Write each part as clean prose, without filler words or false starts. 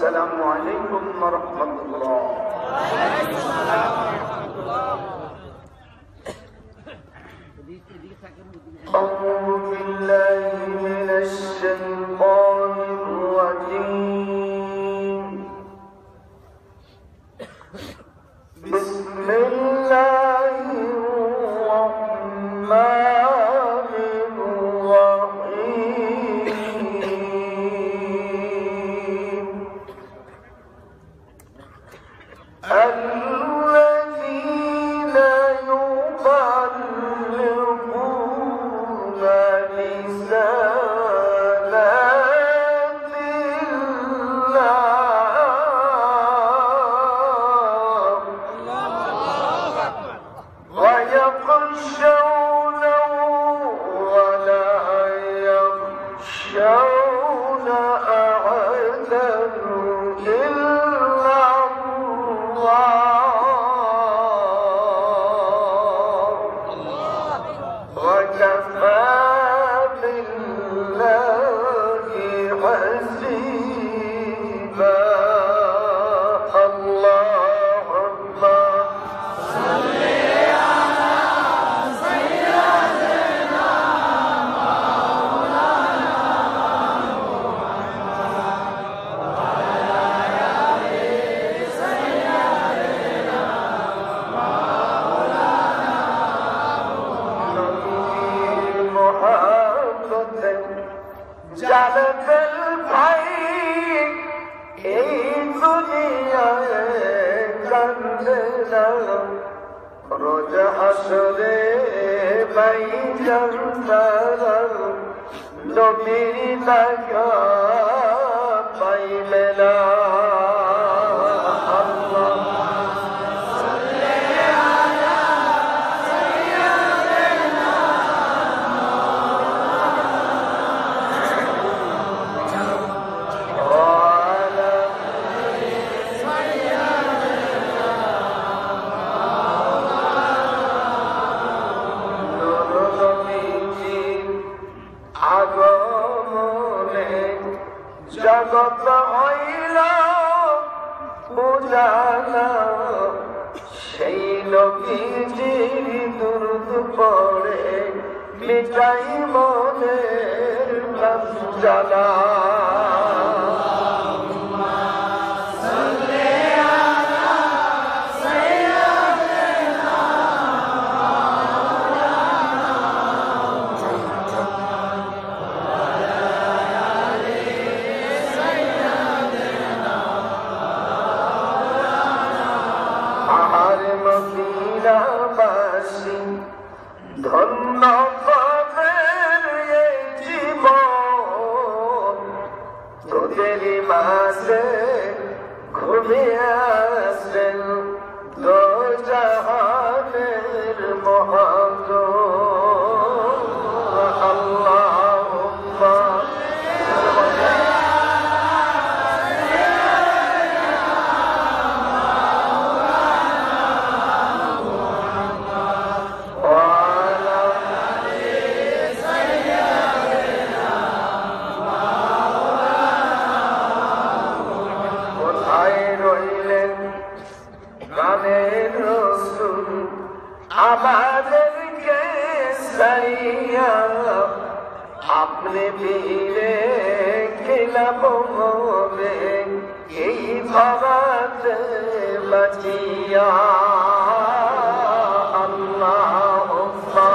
السلام عليكم ورحمة الله. أعوذ بالله من الشيطان الرجيم. بسم الله الرحمن الرحيم. الذين يبلغون رسالات الله ويخشونه ولا يخشون أحدا إلا الله وكفى بالله حسيبا. اللهم صل على سيدنا مولانا محمد وعلى آل سيدنا مولانا محمد. جعلت الحي الدنيا كندنا رج حشره بين الفرر نبير لك بيننا. জগত হইল বুঝানা সেই নবীজির দুরূদ পড়ে মিটাই মনের জ্বালা। ধন্য পাবেন এই জীবন তোদের মাঝে ঘুমিয়ে আসেন দো জাহানের মহাজন। আল্লাহুম্মা আমাদেরকে সাইয়া আপনি দিলে খেলাব হবে এই ভাবাতে বাঁচিয়া। আল্লাহুম্মা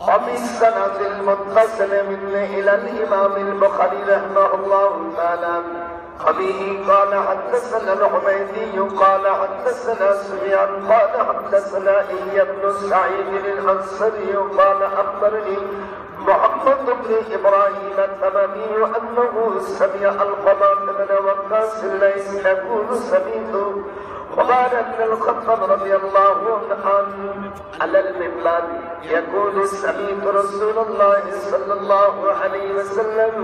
وبالسند المتصل منه إلى الإمام البخاري رحمه الله تعالى وبه قال حدثنا الحميدي قال حدثنا سفيان قال حدثنا إيا بن سعيد الأنصاري قال أخبرني محمد بن إبراهيم التمامي أنه سمع القمة بن وقاص الليثي يقول سمعت عمر بن الخطاب رضي الله عنه على المنبر يقول سمعت رسول الله صلى الله عليه وسلم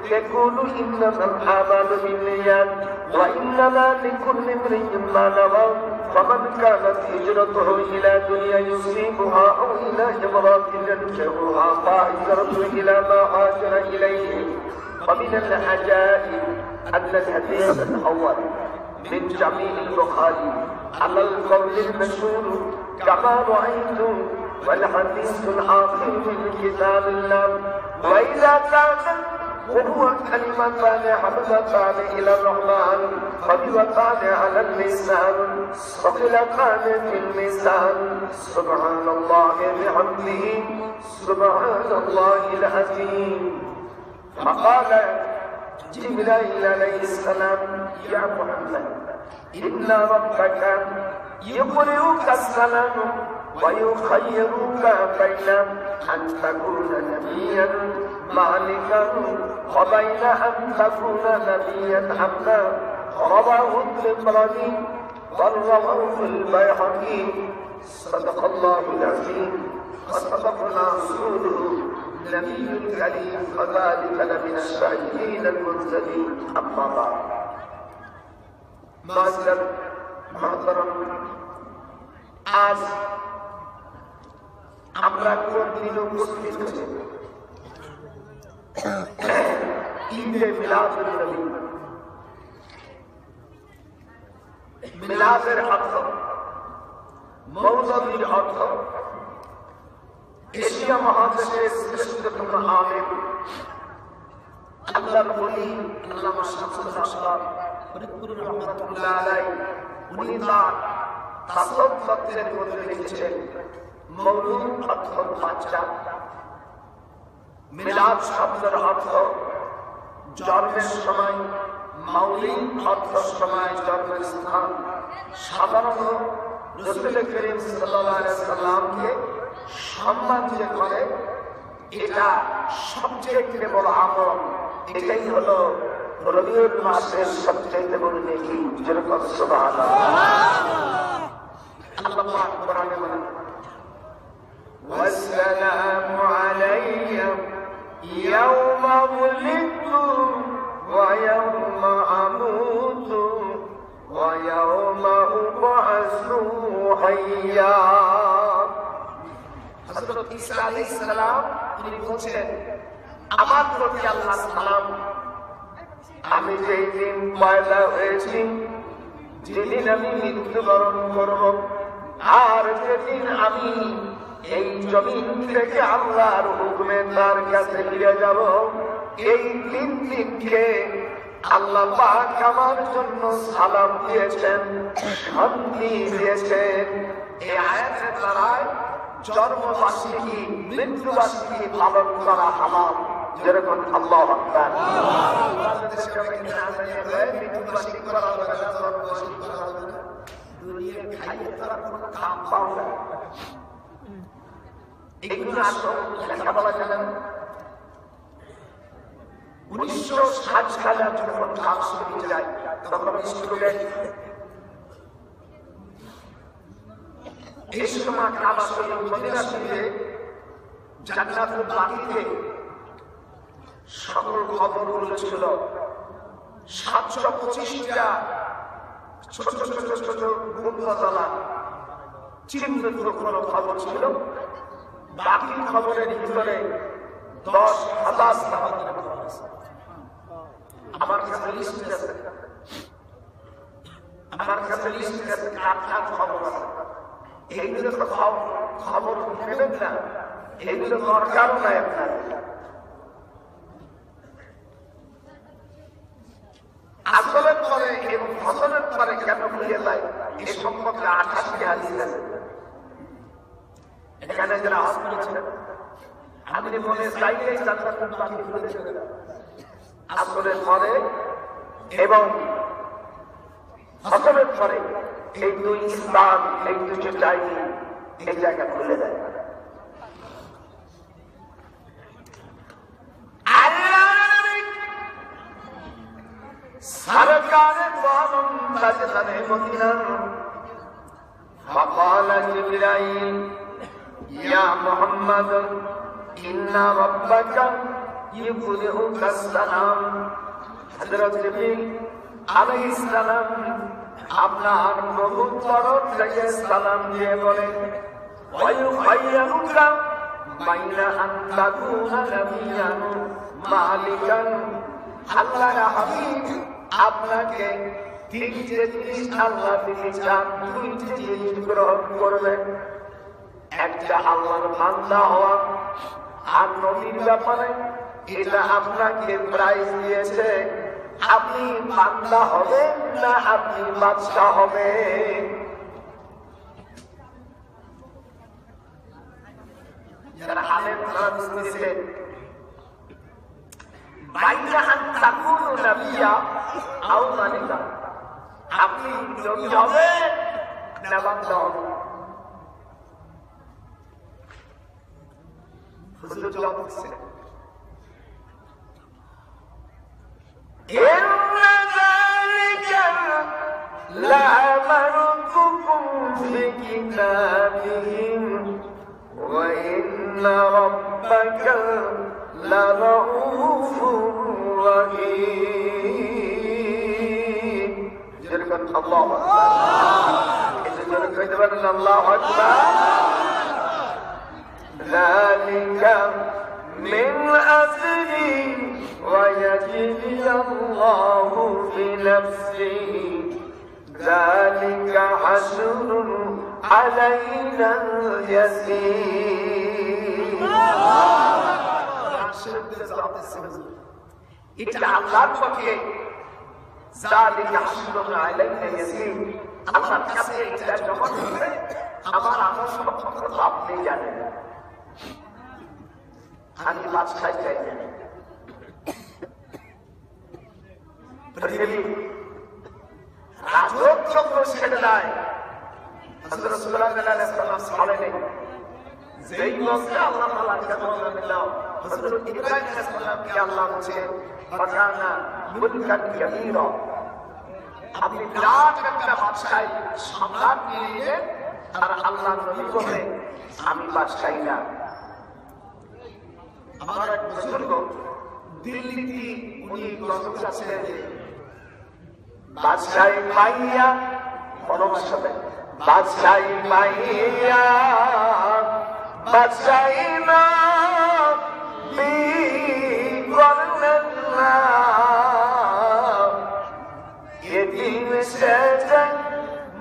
يقول إنما الأعمال بالنيات وإنما لكل امرئ ما نوى فمن كانت هجرته إلى دنيا يصيبها أو إلى امرأة ينكحها فهجرته إلى ما هاجر إليه. ومن العجائب أن الحديث الأول من جميع البخاري على القول المشهور كما رأيت والحديث الآخر من كتاب الله وإذا كان وهو كلمتان حبيبتان إلى الرحمن خفيفتان على اللسان ثقيلتان في الميزان سبحان الله بحمده سبحان الله العظيم. فقال جبرائيل عليه السلام يا محمد إن ربك يقرئك السلام ويخيرك بين أن تكون نبيا مالكا وبين أن تكون نبيا عبدا. رواه الطبراني ورواه البيهقي. صدق الله العظيم وصدقنا رسوله النبي الكريم وذلك لمن الشاهدين المرسلين. أما بعد معاشر محترم আজ আমরা কোন দিন উপস্থিত হয়েছি ঈদে মিলাদুন নবী। মিলাদের অর্থ মৌলুদের অর্থ এশিয়া মহাদেশের শ্রেষ্ঠতম আলেম আল্লাহর ওলি আল্লামা শামসুল আশরাফ ফরিদপুর রহমাতুল্লাহ আলাইহি উনি তার তাসাউফ তত্ত্বের মধ্যে লিখেছেন মৌলুদ অর্থ বাচ্চা, মিলাদ শব্দের অর্থ জন্মের সময়, মাউলিদ অর্থ সময় জন্মের স্থান। সাধারণত রাসূল করিম সাল্লাল্লাহু আলাইহি সাল্লামকে সম্মান যে করে এটা সবচেয়ে বড় আমল। এটাই হলো রবিউল মাসের সবচেয়ে বড় নেকি। যেরকম সুবহানাল্লাহ আল্লাহ পাক কোরআনে বলেন ওয়াসসালামু আলাইয়া ইয়াওমা উলিদতু ওয়া ইয়াওমা আমুতু ওয়া ইয়াওমা উবআসু হাইয়া। হযরত ঈসা আলাইহিস সালাম তিনি বলেন আমার প্রতি আল্লাহর সালাম, আমি যেই দিন পয়দা হয়েছি, যেদিন আমি মৃত্যুবরণ করব, আর যেদিন আমি এই জমিন থেকে আল্লাহর হুকুমে তার কাছে ফিরে যাব, এই তিন দিনকে আল্লাহ পাক আমার জন্য সালাম দিয়েছেন, শান্তি দিয়েছেন। এই আয়াতের দ্বারায় জন্মবার্ষিকী মৃত্যুবার্ষিকী পালন করা হালাল। যেরকম আল্লাহু আকবার মৃত্যুবার্ষিকী করা হবে না, জন্মবার্ষিকী করা হবে না, দুনিয়ার খাইয়ে তারা কোনো কাম পাও না। এগুলো আসল লেখাপড়া জানেন। 1960 সালে যখন কাজ শুরু যায় তখন স্টুডেন্ট এই সময় কাবা শরীফ মদিনা শরীফে জান্নাতুল বাকিতে সকল খবরগুলো ছিল। 725টা ছোট ছোট ছোট ছোট গুম্বদওয়ালা চিহ্নিত কোনো খবর ছিল। বাকি খবরের ভিতরে 10,000 সাহাবীর খবর আছে। আমার কাছে লিস্ট আছে, আমার কাছে লিস্ট আছে, কার খবর আছে। এইগুলো তো খবর নেবেন না, এইগুলো দরকারও নাই আপনার। আসলের পরে এবং ফসলের পরে কেন ভুলে যায় এ সম্পর্কে 28টি হাদিস আছে। এখানে যারা হজ করেছেন আপনি মনে চাইলেই জান্নাতুল বাকি ভুলে যাবেন। আসলের পরে এবং ফসলের পরে এই দুই স্থান, এই দুটো জায়গা, এই জায়গা ভুলে যায়। সরকারের মদিনা জিবরাইল ইয়া মুহাম্মদ ইন্না রাব্বাকা ইউকরিউকা সালাম। হযরত জিবরিল আলাইহিস সালাম আপনার প্রভুর তরফ থেকে সালাম দিয়ে বলেন ওয়া ইউখাইয়ুকা বাইনা আন তাকুনা নাবিয়ান মালিকান। আল্লাহর হাবিব আপনাকে তিনটে জিনিস আল্লাহ দিতে চান, দুইটি জিনিস গ্রহণ করবেন। একটা আল্লাহর বান্দা হওয়া, আর নবীর ব্যাপারে এটা আপনাকে প্রাইজ দিয়েছে, আপনি বান্দা হবেন না আপনি বাদশা হবেন। যারা আলেম তারা বুঝতেছেন বাইনা আন তাকুনু নাবিয়া আও মালিকা, আপনি নবী হবেন না বান্দা হবেন। হুজুর জবাব দিচ্ছেন ইন্না যালিকা লা'মারতুকুম ফি কিতাবিহিম ওয়া ইন্না রাব্বাকা লারাউফুর রাহিম। যেরকম আল্লাহু আকবার, এজন্য কইতে পারেন আল্লাহু আকবার। যালিকা মিন আসরি ওয়া ইয়াজিদি আল্লাহু বিনাফসিহি যালিকা হাসরুন আলাইনা ইয়াসীর। এটা আল্লাহর পক্ষে যালিকা হাসরুন আলাইনা ইয়াসীর, আল্লাহর কাছে এটা জমা দিতে আমার আমল সম্পর্কে আপনি জানেন, আমি বাদশাহ চাই না। পৃথিবী রাজত্ব ছেড়ে দেয়। হযরত সুলাইমান আলাইহিস সালাম বলেন যেই লোককে আল্লাহ তাআলা কাছে দিলেন, হযরত ইব্রাহিম আলাইহিস সালামকে আল্লাহ বলেন ফাকানা মুলকান কাবীরা, আপনি বিরাট একটা বাদশাহী সম্রাট নিয়ে, আর আল্লাহ নবী বলেন আমি বাদশাহী না। আমার এক বুজুর্গ দিল্লিতে উনি গজল গাচ্ছেন বাদশাহী পাইয়া, পরমাশাতে বাদশাহী পাইয়া বাদশাহী না করলেন না, এদিন সেজে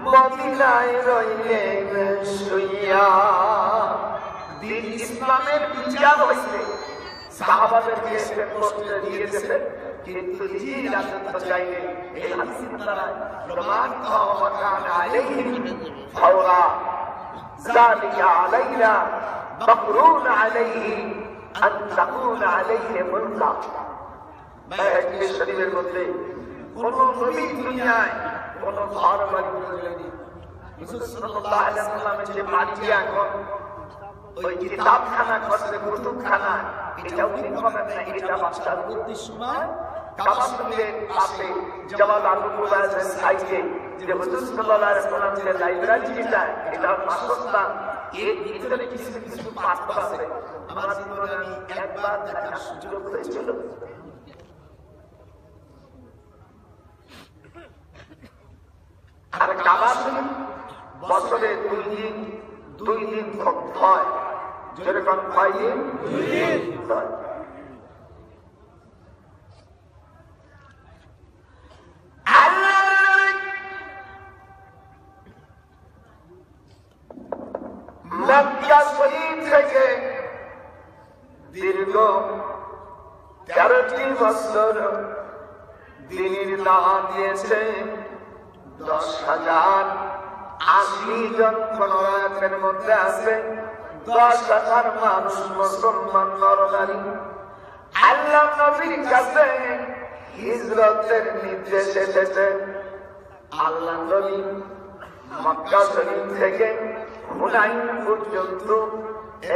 মদিনায় রইলেন শুইয়া। দিন ইসলামের বিচার হইছে, সাহাবাদেরকে এসে করতে দিয়েছে, কিন্তু নিজেই রাজত্ব চাইলে এই হাদিসের দ্বারা প্রমাণিত ওয়া কানা আলাইহিম ফাওরা যালিকা আলাইনা মাকরুন আলাইহি আন তাকুনা আলাইহি মুলকা। হাদিস শরীফের মধ্যে কোন নবী দুনিয়ায় কোন ঘর বাড়ি করেননি। রাসূল সাল্লাল্লাহু আলাইহি ওয়াসাল্লামের যে বাড়ি এখন ওই কিতাবখানা করছে, কুতুবখানা, এটাও ঠিক হবে না। এটা বাদশার উদ্দেশ্য নয়। কাবাতুলের পাশে জামাল আল-মুবাজ্জির সাইডে যে হুজুর সাল্লাল্লাহু আলাইহি ওয়াসাল্লাম যে লাইব্রেরি যেটা, এটা বাসস্থান, এর ভিতরে কিছু কিছু পাঠ্য আছে। আমার জীবনে আমি একবার দেখার সুযোগ হয়েছিল। আর কাবাতুল বছরে দুই দিন হয়, যেরকম কয়দিন? 2 দিন। মক্কা শরীফ থেকে দীর্ঘ 13টি বছর দিনের দাওয়াত দিয়েছে। 10,080 জন খনরাতের মধ্যে আছে 10,000 মানুষ মুসলমান নরনারী। আল্লাহ নবীর কাছে হিজরতের নির্দেশ এসেছে। আল্লাহ নবী মক্কা শরীফ থেকে হুনাইন পর্যন্ত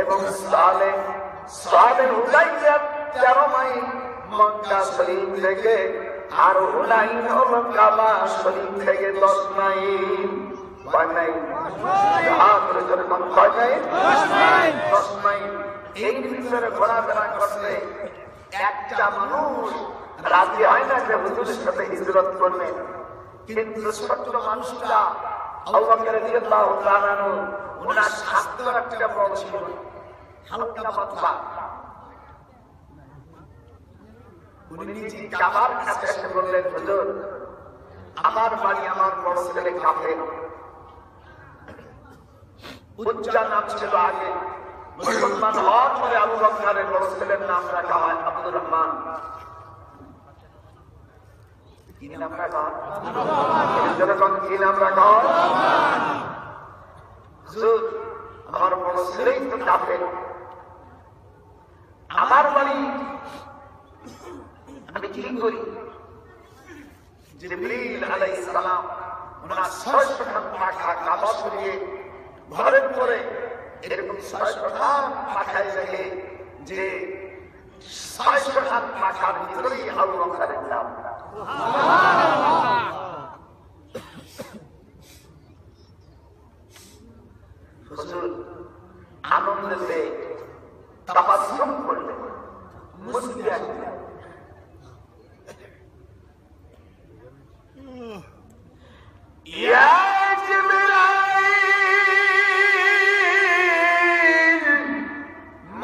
এবং সালেহ হুদাইবিয়া 13 মাইল মক্কা শরীফ থেকে, আর হুনাইন হলো কাবা শরীফ থেকে 10 মাইল। কয় মাইল? হাত ধরে ধরে কয় মাইল? 10 মাইল। এই ভিতরে ঘোরাফেরা করতে একটা মানুষ রাজি হয় না যে হুজুরের সাথে হিজরত করবে, কিন্তু ছোট্ট মানুষটা আবু বকর রাদিয়াল্লাহু তাআলা আনহু ওনার স্বাস্থ্য একটা বড় ছিল, হালকা পাতলা। উনি নিজে কাবার কাছে এসে বললেন, হুজুর আমার বাড়ি, আমার বড় ছেলে কাফের, উজ্জা নাম ছিল আগে, মুসলমান হওয়ার পরে আবু বকরের বড় ছেলের নাম রাখা হয় আব্দুর রহমান। কি নাম রাখা হয়? কি নাম রাখা হয়? হুজুর আমার বড় ছেলেই তো কাফের, আমার বাড়ি, আমি কি করি? জিবরিল আলাইহিস সালাম ওনার 600 খান পাখা কাবা সরিয়ে ঘরের পরে এরকম 600 খান পাখায় রেখে, যে 600 খান পাখার ভিতরেই আবু বকরের নাম। হুজুর আনন্দে তাবাসসুম করলেন, মুস্কি আসলেন। ইয়া জিবরাইল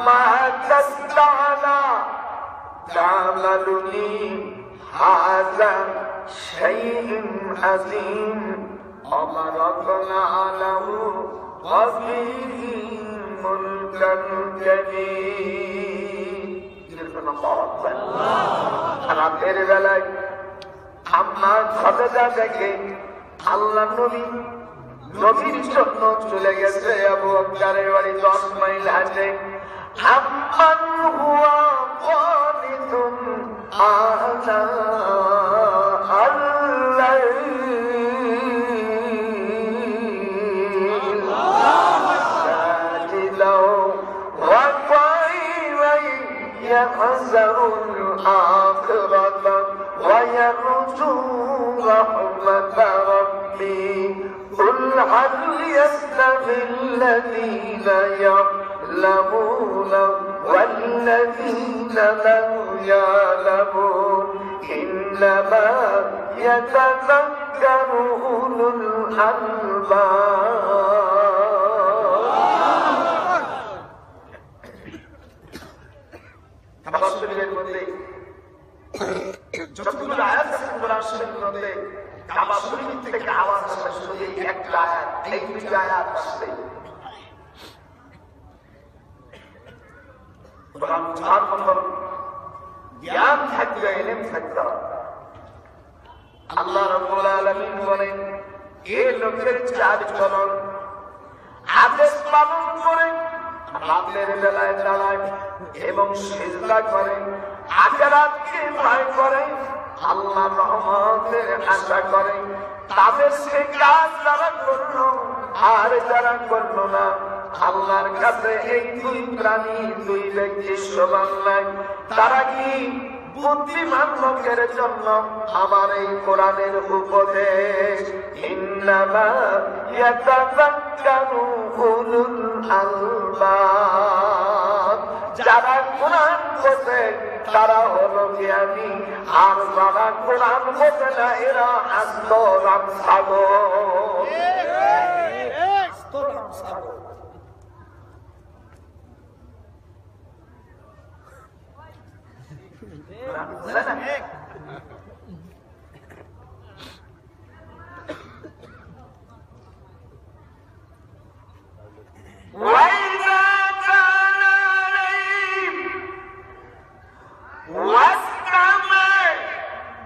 মা তাসতানা তা'মালুনি হাযা শাইউন আযীম আমারাতনা আলাহু ওয়াফিহি মুলকান কাবীর। রাতের বেলায় আম্মা খাদিজা দেখে আল্লাহ নবী, নবীর জন্য চলে গেছে আবু বকরের বাড়ি 10 মাইল হাঁটে। আম্মান হুয়া কানিতুন আলা আল্লাইল সাজিদাও ওয়া কাইমান ইয়াহজারুল আখিরাতা ওয়া ইয়ারজু رحمة ربي قل هل يستوي الذين يعلمون والذين لا يعلمون إنما يتذكر أولو الألباب। যতগুলো আয়াত আছে কোরআন শরীফের মধ্যে, কাবা শরীফ থেকে আওয়াজ আসে শুধু এই একটা আয়াত, এই দুইটা আয়াত আছে। কোরআন বোঝার মতো জ্ঞান থাকবে, ইলম থাকবে। আল্লাহ রাব্বুল আলামিন বলেন, এই লোকের 4 চরণ আদেশ পালন করে রাতের বেলায় দাঁড়ায় এবং সিজদা করে, আখিরাতকে ভয় করে, আল্লাহর রহমতের আশা করে, তাদের সে কাজ যারা করলো আর যারা করলো না, আল্লাহর কাছে এই 2 প্রাণী, 2 ব্যক্তি সমান নাই। তারা কি বুদ্ধিমান লোকের জন্য আমার এই কোরআনের উপদেশ, ইন্নামা ইয়াতাযাক্কারু উলুল আলবাব, যারা কোরআন বোঝে তারা হলো জ্ঞানী, আর যারা কোরআন বোঝে না এরা আস্তরাম সাগর।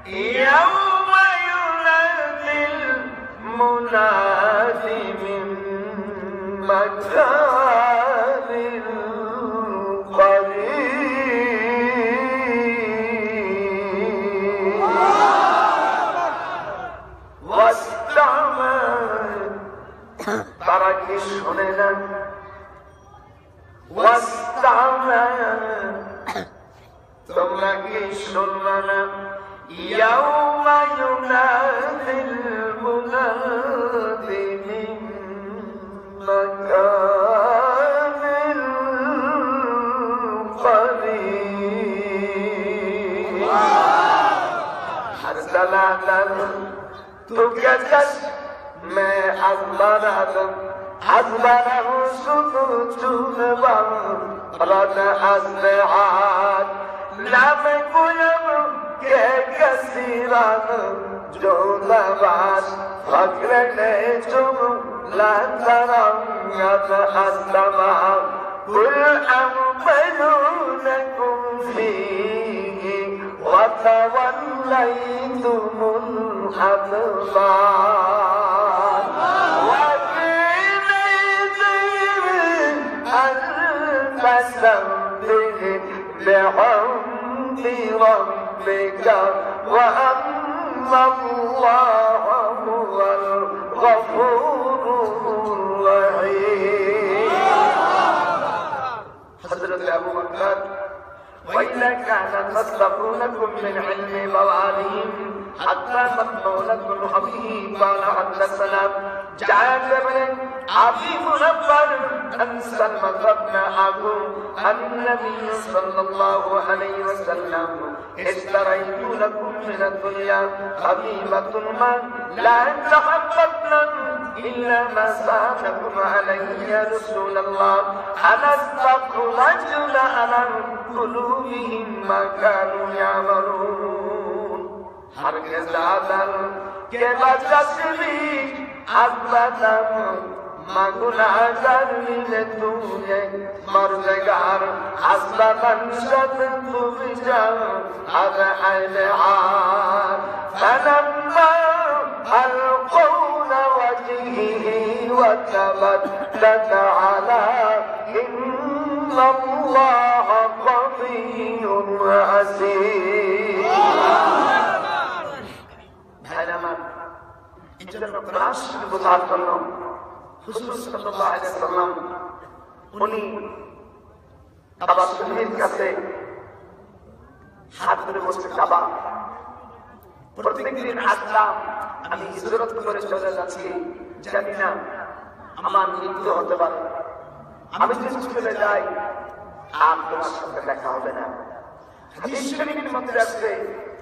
يوم ينادي المنادي من مكان قريب واستمع তারা কি শুনে না? واستمع তোমরা কি শুনলা না? يوم ينادي المنادي من सलातन तुके मैं अज़बरदम अज़बरहु सुकुचुनबम रद अज़हाद नाम कुयम के कसीरन जो दबास फक्र ने चुम लंदरम यद अज़मा कुल अमलुनकुम फीही वतवल्लैतुमुल अदबार فسبح بحمد ربك وأن الله هو الغفور الرحيم حضرت أبو بكر وإذا كان تصدقونكم من علم مواليهم حتى مقبولة حبيه قال حدثنا جابر بن أبي منبر أن سلمة بن أبو النبي صلى الله عليه وسلم اشتريت لكم من الدنيا حبيبة ما لا تحببنا إلا ما سألكم عليه يا رسول الله أنا استخرجت على قلوبهم ما كانوا يعملون هرگز آدم کے بچشمی عظمتم مگناہگر ملے تجھے مرزگار عظمتن شد تو بجا از عینعان فنما القول وجهه وتبدد على إن الله قوي عزيز উনি কাবা শরীফের কাছে হাত ধরে বসে কাবা প্রত্যেকদিন আসলাম আমি হিজরত করে চলে যাচ্ছি জানি না আমার মৃত্যু হতে পারে আমি যদি চলে যাই আর তোমার সাথে দেখা হবে না হাদিস শরীফের মধ্যে আছে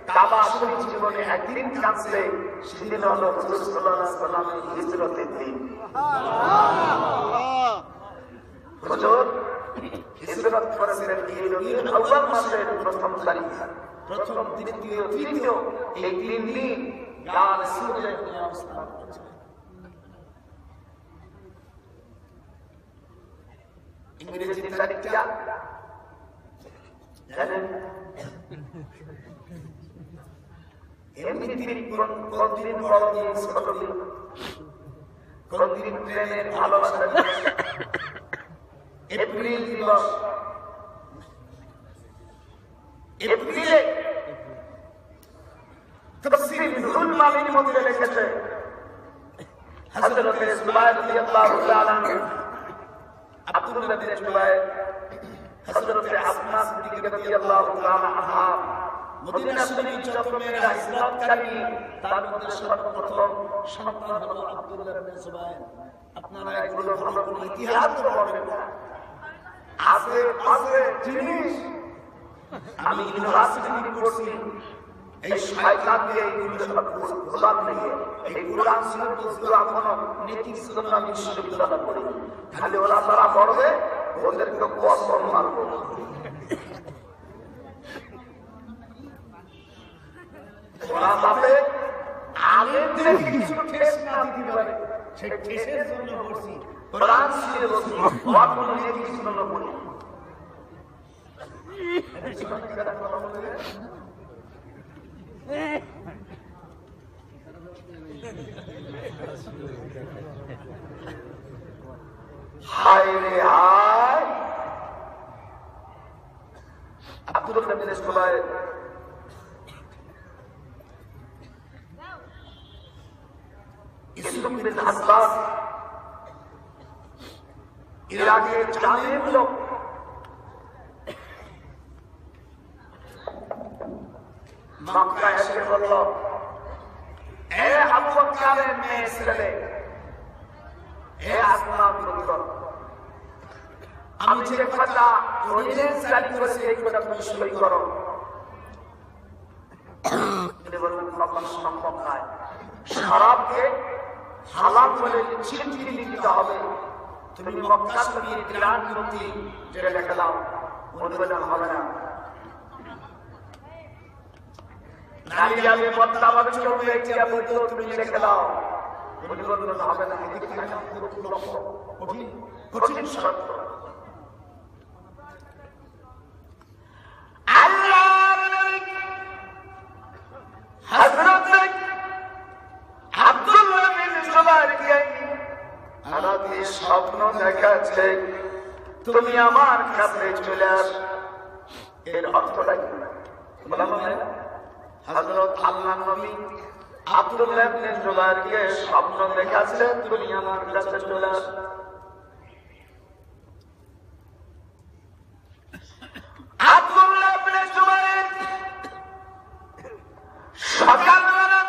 কাবা শরীফ জীবনে একদিন কাঁদছে সেদিন হলো হুজুর সাল্লাল্লাহু আলাইহি ওয়াসাল্লামের হিজরতের দিন হুজুর হিজরত করেছিলেন এই রবিউল আউয়াল মাসের প্রথম তারিখ প্রথম দ্বিতীয় তৃতীয় এই তিন দিন গান সূর্যের অবস্থান করেছিলেন ইংরেজি তারিখটা জানেন এমনিতে কোনদিন বড় দিন ছোট দিন কোনদিন প্রেমের ভালোবাসার এপ্রিল দিবস এপ্রিলে তাফসীর নুরুল মামিনের মধ্যে লিখেছে হযরত সুবাইর রাদিয়াল্লাহু তাআলা আব্দুল্লাহ বিন সুবাইর হযরত আসমা সিদ্দিক রাদিয়াল্লাহু তাআলা আনহা মদিনা শরীফ যত মেয়েরা ইসলামকারী তার মধ্যে সর্বপ্রথম সন্তান হলো আব্দুল্লাহ বিন সুবাইর আপনারা এগুলো ভালো করে ইতিহাস তো পড়বেন না আছে আছে জিনিস আমি ইউনিভার্সিটি পড়ছি এই শয়তান দিয়ে এইগুলো সব কোরআন নেই এই কোরআন শুনে তো এখনো নেকি সুন্নাহ বিশ্ববিদ্যালয় পড়ি খালি ওরা তারা পড়বে ওদেরকে কসম মারবো ওরা ভাবে আলেমদের কিছু ঠেস না দিতে পারে সেই ঠেসের জন্য পড়ছি কোরআন শিখে বসি ওয়াকুল নেকি সুন্নাহ পড়ি হায় রে হায় আব্দুল্লাহ বিন সুবাইর ইসলাম বিন আব্বাস ইরাকের জালেম লোক মক্কা এসে বলল এ আবু বকরের মেয়ে ছেলে এ আসমা পুত্র আমি যে কথা অর্ডিন্যান্স জারি করেছি এই কথা তুমি সই করো তিনি বললেন কখনো সম্ভব নয়। শরাবকে হালাল বলে স্বীকৃতি দিতে হবে। তুমি মক্কা শরীফের কিরান মূর্তি যেটা রেখে দাও, অনুমোদন হবে না। নারী যাবে পর্দা ভাবে চলবে, এটা বলতে তুমি রেখে দাও, অনুমোদন হবে না। কঠিন শর্ত। স্বপ্ন দেখাচ্ছে তুমি আমার কাছে চলে আস। এর অর্থটা কি? হযরত আল্লাহর নবী আব্দুল্লাহ ইবনে জুবাইরকে স্বপ্ন দেখাচ্ছে তুমি আমার কাছে চলে আস। আব্দুল্লাহ ইবনে জুবাইর সকালবেলা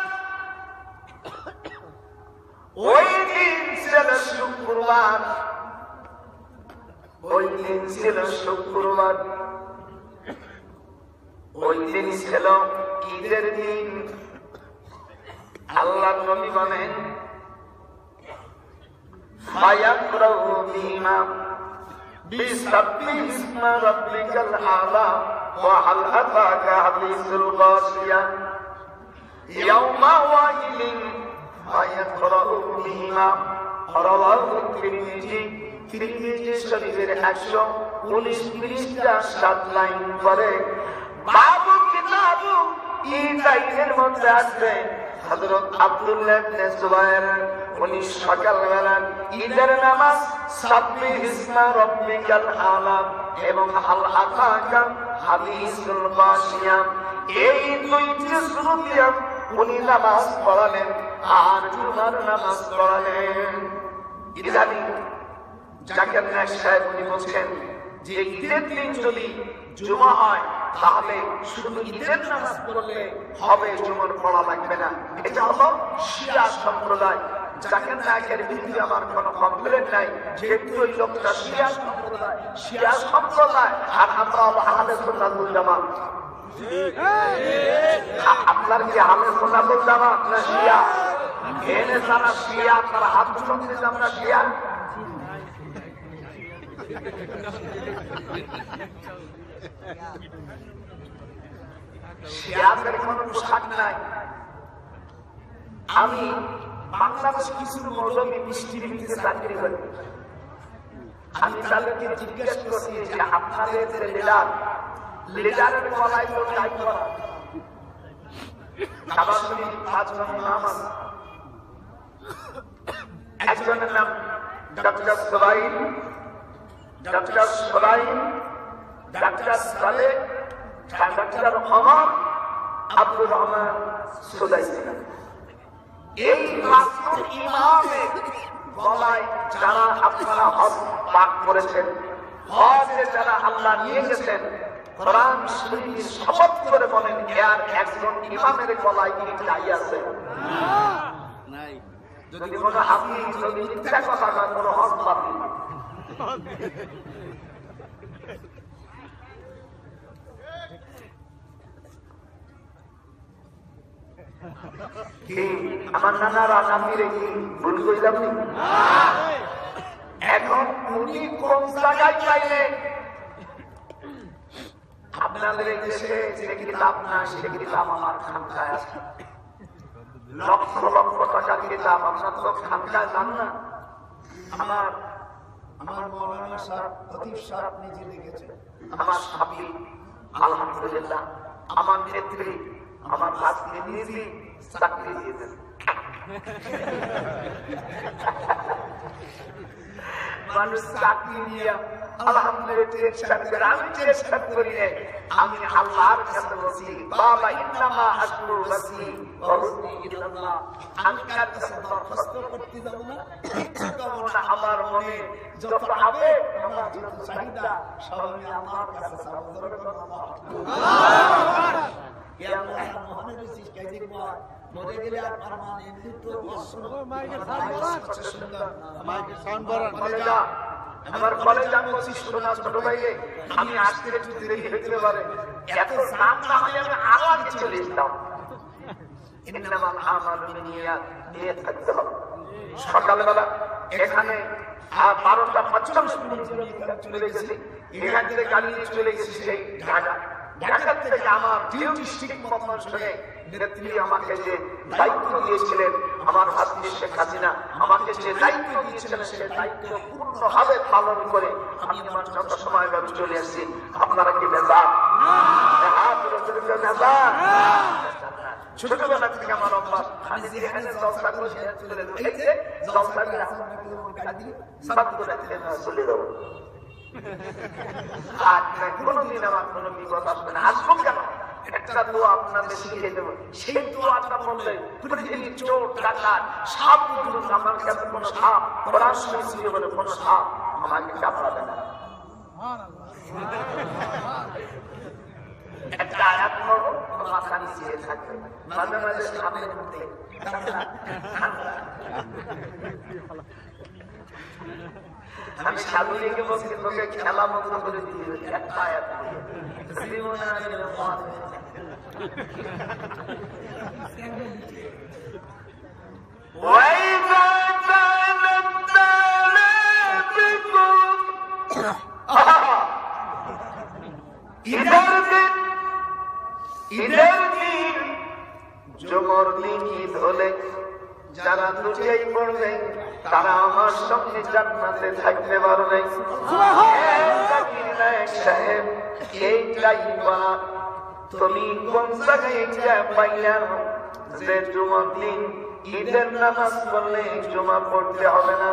ওই দিন ছিল শুক্রবার, ওই দিন ছিল শুক্রবার, ওই দিন ছিল ঈদের দিন। আল্লাহর নবী বলেন ফায়াকরাউ বিমা বিসাব্বিহি ইসমা রাব্বিকাল আ'লা ওয়া হাল আতাকা হাদিসুল গাশিয়া ইয়াওমা ওয়াইলিন ফায়াকরাউ বিমা রাওয়াহু তিরমিজি। তিরমিজি শরীফের 119 পৃষ্ঠা 7 লাইন পরে বাবু কিতাবু ঈদাইনের মধ্যে আসবে হযরত আব্দুল্লাহ ইবনে জুবাইর উনি সকালবেলা ঈদের নামাজ সাব্বিহ ইসমা রাব্বিকাল আ'লা এবং হাল আতাকা হাদিসুল গাশিয়া এই দুইটি সূরা দিয়ে উনি নামাজ পড়ালেন আর জুমার নামাজ পড়ালেন। ইদানি জাকির নায়েক সাহেব উনি বলছেন যে ঈদের দিন যদি জুমা হয় তাহলে শুধু ঈদের নামাজ পড়লে হবে, জুমার পড়া লাগবে না। এটা হলো শিয়া সম্প্রদায়। জাকির নায়েকের বিরুদ্ধে আমার কোনো কমপ্লেন নাই, যেহেতু ওই লোকটা শিয়া সম্প্রদায় আর আমরা আহলে সুন্নাত ওয়াল জামাত। আপনার কি আহলে সুন্নাত ওয়াল জামাত না শিয়া? এনে যারা শিয়া তারা হাত তুলতে আমরা শিয়া। শিয়াদের কোনো পোশাক নাই। আমি বাংলাদেশে কিছু মৌলবী মিষ্টির ভিতরে চাকরি করি। আমি তাদেরকে জিজ্ঞেস করছি যে আপনাদের যে লিডারের গলায় তো টাই করা, কাবার শরীফ 5 জন নাম আছে। একজনের নাম doctor Solaim, doctor Saleh, doctor Omar Abdur Rahman Sulaimi. এই রাসূল ইমামের গলায় যারা আপনারা হজ পাক করেছেন, হজে যারা আল্লাহ নিয়ে গেছেন, কোরআন শরীফে শপথ করে বলেন এর একজন ইমামের গলায় কি টাই আছে? নাই। যদি কোনো হাফিজ যদি মিথ্যা কথা কয় কোনো হজ বাতিল। আমার নানারা নামিরে কি ভুল কইলাম নি? এখন উনি কোন জায়গায় চাইলেন? আপনাদের এই দেশে যে কিতাব না সে কিতাব আমার খানকায় আছে, লক্ষ লক্ষ টাকার কিতাব। আপনার তো খানকায় যান না। আমার মৌলানা সাহেব খতিব সাহেব নিজে লিখেছেন। আমার সাথী আলহামদুলিল্লাহ আমার নেত্রী আমার ভাগ্নে নিজে চাকরি দিয়েছেন। মানুষ চাকরি নিয়ে আলহামদুলিল্লাহ আমি চেষ্টা করি রে। আমি আল্লাহর কাছে বলছি বাবা ইন্নামা আশকু বাসি ওয়া হুসনি ইল্লাল্লাহ। আমি কার কাছে দরখাস্ত করতে যাব না, কিছু করব না। আমার মনে যত আবেগ, আমার যত চাহিদা সব আমি আমার কাছে চাবো। সুবহানাল্লাহ। ইয়া আল্লাহ মুহাম্মদ সিস্কাই দেখবা মরে গেলে আর ফরমান এমনি তো মাইকের সাউন্ড বাড়ান বলে যা। আমার কলেজ আমি বলছি শোনা ছোট ভাইয়ে, আমি আজকে একটু দেরি হতে পারে, এত নাম না হলে আমি আরো আগে চলে যেতাম। ইন্নামাল আমালু বিনিয়াত, নিয়ত থাকতে হবে। সকালবেলা এখানে 12:55 চলে গেছি, এখান থেকে গাড়ি নিয়ে চলে গেছি সেই ঢাকা। ঢাকা থেকে আমার ডিউটি ঠিক মতন শুনে নেত্রী আমাকে যে দায়িত্ব দিয়েছিলেন, আমার ভাবি শেখ হাসিনা আমাকে যে দায়িত্ব দিয়েছিলেন, সে দায়িত্ব পূর্ণভাবে পালন করে আমি আমার যত সময় ভাবে চলে এসেছি। আপনারা কি বেজার? ছোটবেলা থেকে আমার অভ্যাস, আমি যেখানে জলসা করে চলে যাবো। আর কোনদিন আমার কোনো বিপদ আসবে না। আসবো কেন? একটা দোয়া আপনাদের শিখিয়ে দেবো, সেই দোয়াটা বললে পৃথিবীর চোর ডাকাত সাপ পর্যন্ত আমার কাছে কোনো সাপ কোরআন শরীফ বলে কোনো সাপ আমাকে কামড়াবে না। একটা আয়াত পড়বো, মাথা নিচে থাকবে, মাঝে মাঝে সামনের মধ্যে আমি সাধুকে বলছি তোকে খেলা বন্ধ করে দিয়ে একটা আয়াত ঈদের দিন জুমার দিন ঈদ হলে যারা দুটাই পড়বে তারা আমার সঙ্গে জান্নাতে থাকতে পারবে। সাহেব এইটাই বলা, তুমি কোন জায়গায় পাইলাম যে জুমার দিন ঈদের নামাজ পড়লে জুমা পড়তে হবে না?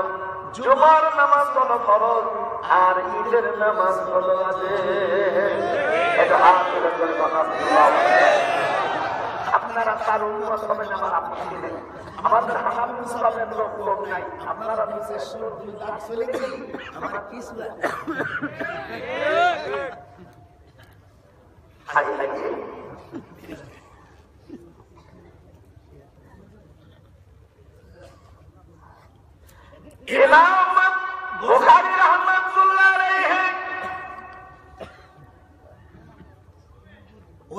জুমার নামাজ হলো ফরজ আর ঈদের নামাজ হলো আপনারা তার উন্মত হবেন। আমার আপত্তি নেই, আমাদের হানাফি মুসলিমের লোক নাই, আপনারা ইমাম বুখারী রাহমাতুল্লাহ আলাইহি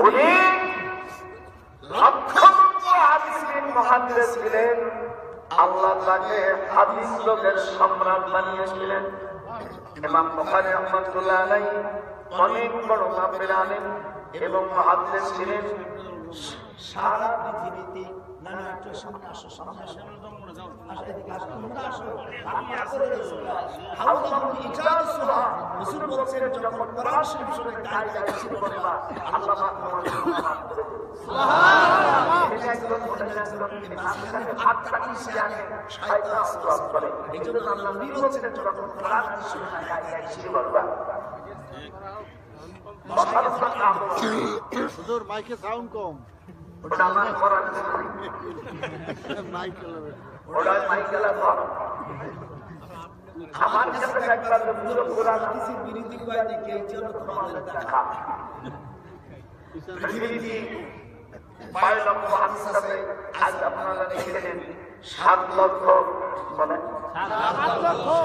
উনি লক্ষ হাদিসের মুহাদ্দিস ছিলেন। আল্লাহ তাকে হাদিস লোকের সম্রাট বানিয়েছিলেন। ইমাম বুখারী রাহমাতুল্লাহ আলাইহি অনেক বড় মাপের আলেম এবং মুহাদ্দিস ছিলেন। সারা পৃথিবীতে নানা একটা সমস্যা মাইকে সাউন্ড কম, ওটা আমার করার আমার কাছে একবার পুরো কোরআন হাদিসের বিরোধী বাদী কেউ যেন তোমাদের দেখা পৃথিবীতে 5 লক্ষ হাদিস আছে। আজ আপনারা দেখেছেন 7 লক্ষ মানে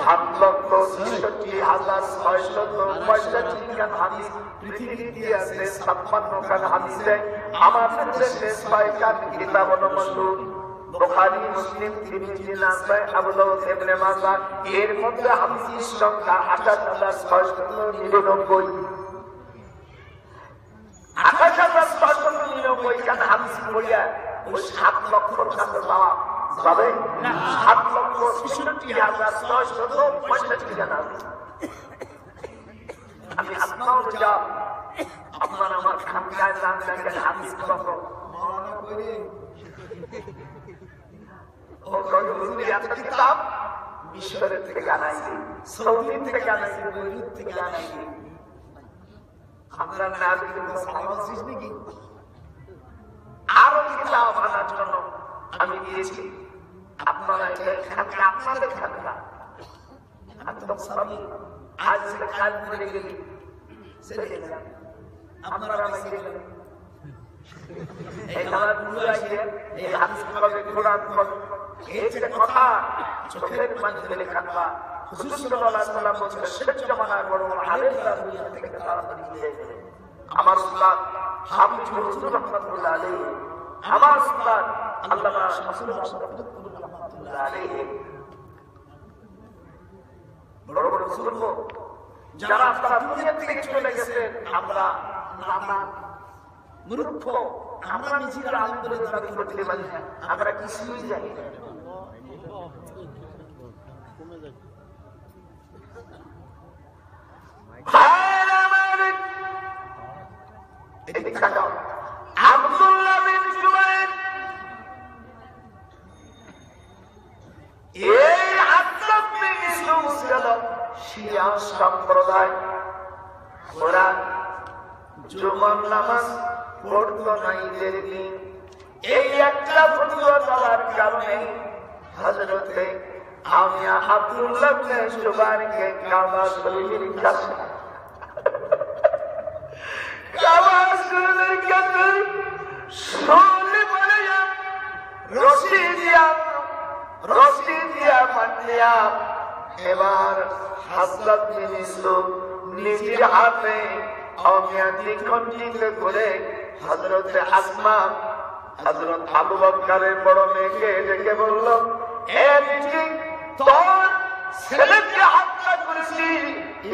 7,63,665 খান হাদিস পৃথিবীতে আছে। 56 খান হাদিসে আমাদের দেশে 6 খান কিতাব অনুমোদিত, বুখারী, মুসলিম, তিরমিজি, নাসাই, আবু দাউদ, ইবনে মাজাহ। এর মধ্যে হাদিসের সংখ্যা 28,699। 28,699 খান হাদিস পড়িয়া ওই 7 লক্ষর কাছে পাওয়া যাবে? 7,66,665 খান হাদিস। আমি আপনাও যা আপনার আমার খানকায় যান, দেখেন হাদিস কত কিতাব মিশরের থেকে আনাইছি, সৌদি থেকে আনাইছি, বৈরুত থেকে আনাইছি। আমরা না নাকি আরো কিতাব আনার জন্য আমি দিয়েছি। আপনারা আপনাদের খানকা আজ কাজ করে গেলি আপনারা কথা চোখের মাঝে লেখা আমার উস্তাদ হাফিজ রহমাতুল্লাহ আলাইহি আমার উস্তাদ আল্লামা শামসুল হক রহমাতুল্লাহ আলাইহি বড় বড় বুজুর্গ যারা তারা দুনিয়া থেকে চলে গেছেন, আমরা নাদান মূর্খ, আমরা নিজেরা আলেম বলে দাবি করতে পারি না, আমরা কিছুই জানি না। আব্দুল্লাহ বিন জুবাইর এই আব্দুল্লাহ বিন জুবাইর শিয়া সম্প্রদায়, ওরা জুমার নামাজ পড়তো না ঈদের দিন। এই একটা ফতোয়া দেওয়ার কারণে হযরতে আমিয়া আব্দুল্লাহ বিন জুবাইরকে কাবা শরীফের কাছে এবার হযরত বিন ইউসুফ নিজের হাতে অমিয়াতি খণ্ডিত করে হযরত আসমা হযরত আবু বকরের বড় মেয়েকে ডেকে বলল, এ বিটি, তোর ছেলেকে হত্যা করেছি,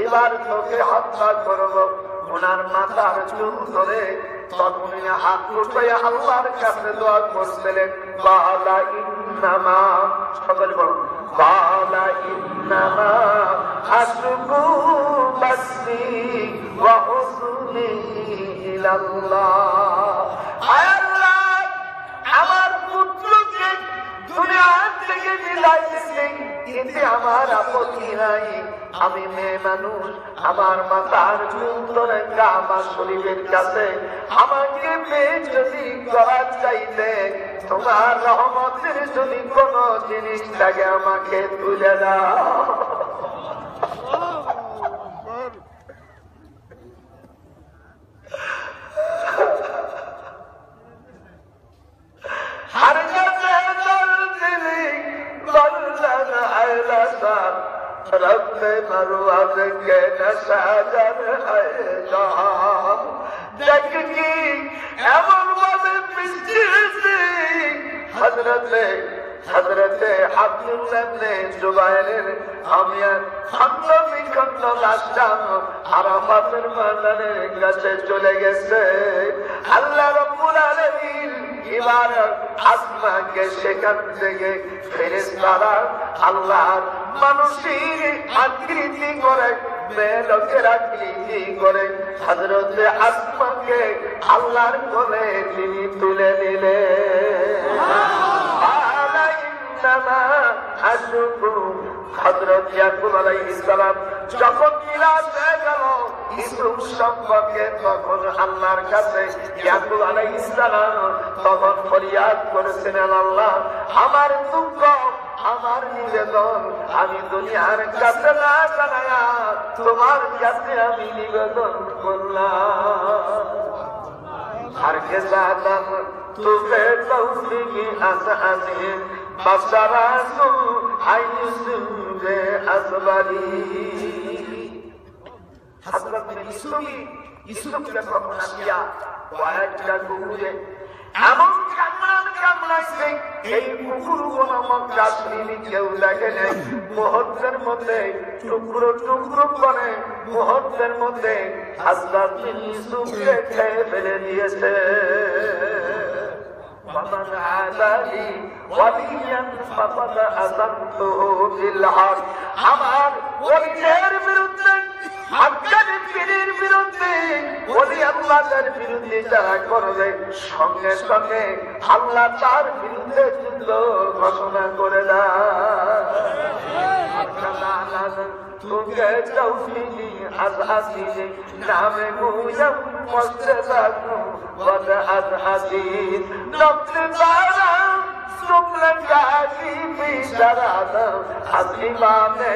এবার তোকে হত্যা করব। ওনার মাথার চুল ধরে তখন হাত উঠাইয়া আল্লাহর কাছে দোয়া করছিলেন, বালা ইন্নামা, সকলে বলো বালা ইন্নামা আশকু বাসি ওয়া হুজনি ইলাল্লাহ। আল্লাহ, আমার পুত্রকে দুনিয়া থেকে বিদায় দিতে এতে আমার আপত্তি নাই। আমি মেয়ে মানুষ, আমার মাথার চুল ধরে কাবা শরীফের কাছে আমাকে বেইজ্জতি করার চাইতে তোমার রহমতের যদি কোন জিনিস লাগে আমাকে তুলে দাও। रब मरवद के नशाजर है जग की एमन वाले बिस्ती हजरत আব্দুল্লাহ ইবনে জুবাইরের আমিয়ার খন্ড বিখন্ড লাশটা আরাফাতের ময়দানের কাছে চলে গেছে। আল্লাহ রাব্বুল আলামিন এবার আসমাকে সেখান থেকে ফেরেশতারা আল্লাহর মানুষের আকৃতি করে, মেয়েলোকের আকৃতি করে হযরত আসমাকে আল্লাহর কোলে তিনি তুলে নিলেন। হযরত ইয়াকুব আলাইহিস সালাম যখন মিলাদ হয়ে গেল ইউসুফ সম্পর্কে, তখন আল্লাহর কাছে ইয়াকুব আলাইহিস সালাম তখন ফরিয়াদ করেছেন, আল্লাহ, আমার দুঃখ, আমার নিবেদন আমি দুনিয়ার কাছে না জানায়া তোমার কাছে আমি নিবেদন করলাম। আর কে জানাম তুফে তৌফিকি আসআনি বাসারাসু আইসুরে আসবালি। হযরত ইউসুফ যখন আসিয়া কয়েকটা কুকুরে এমন কামড়াইছে, এই কুকুরগুলো মক্কা তিনি কেউ দেখে নাই। মুহূর্তের মধ্যে টুকরো টুকরো করে মুহূর্তের মধ্যে হযরত ইউসুফকে খেয়ে ফেলে দিয়েছে। ومن عاداني وليا فقد أذنته بالحرب। আমার ওলিদের বিরুদ্ধে, হাক্কানি পীরের বিরুদ্ধে, ওলি আল্লাহর বিরুদ্ধে যারা করবে, সঙ্গে সঙ্গে আল্লাহ তার বিরুদ্ধে যুদ্ধ ঘোষণা করে দেয়। तुझे तौफीकी अज़अज़ीज़ नामे मुयम मुस्तज़ाकु वद अज़अज़ीज़ नफ्स बारा सुमलकाती बिशरादा हसीबाने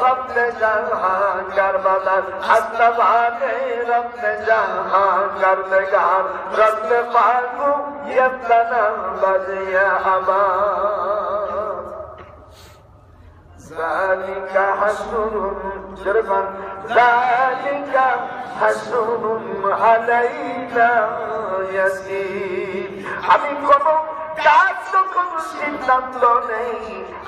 रब्ब जहां करबला हसबाने रब्ब जहां करदगार रब्ब पाकु यतना बजिया अमा ذلك حشر جربان যালিকা হাসনুন আলাইনা ইয়াসির। আমি কোন কাজ যখন সিদ্ধান্ত নেই,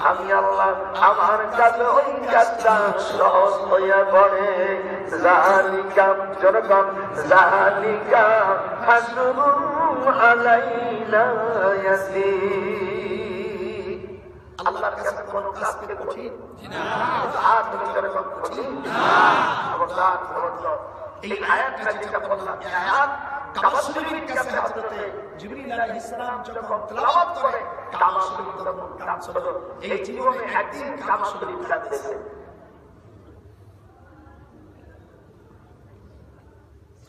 আমি আল্লাহ আমার কাছে ওই কাজটা সহজ হইয়া পড়ে। যালিকা যখন যালিকা হাসনুন আলাইনা ইয়াসির। আল্লাহর কাছে কোন কাজ কঠিন না, হাত ধরে কোন কঠিন না। অবদান খবরদার এই আয়াতটা যেটা বললাম, এই আয়াত কাবা শরীফের কাছে হযরত জিবরিল আলাইহিস সালাম যখন তেলাওয়াত করে, কাবা শরীফ তখন কাঁপছিল। এই জীবনে একদিন কাবা শরীফ কাঁপতেছে।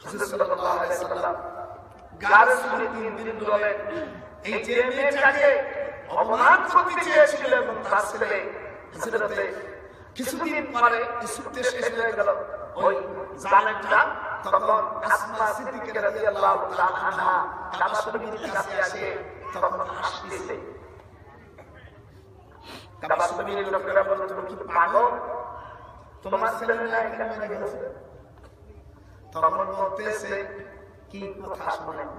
রাসূল সাল্লাল্লাহু আলাইহি ওয়াসাল্লাম গারে শুনে 3 দিন ধরে এই যে মেয়েটাকে অপমান করতে চেয়েছিল এবং তার ছেলে হযরতে কিছুদিন পরে ইসুতে শেষ হয়ে গেল। ওই জালেমটা তখন আসমা সিদ্দিকা রাদিয়াল্লাহু তাআলা আনহা কাবা শরীফের কাছে আসে, তখন হাসতেছে। কাবা শরীফের লোকেরা বলল, তুমি কি পাগল? তোমার ছেলে না এখানে গেছে? তখন বলতেছে, কি কথা শুনেন?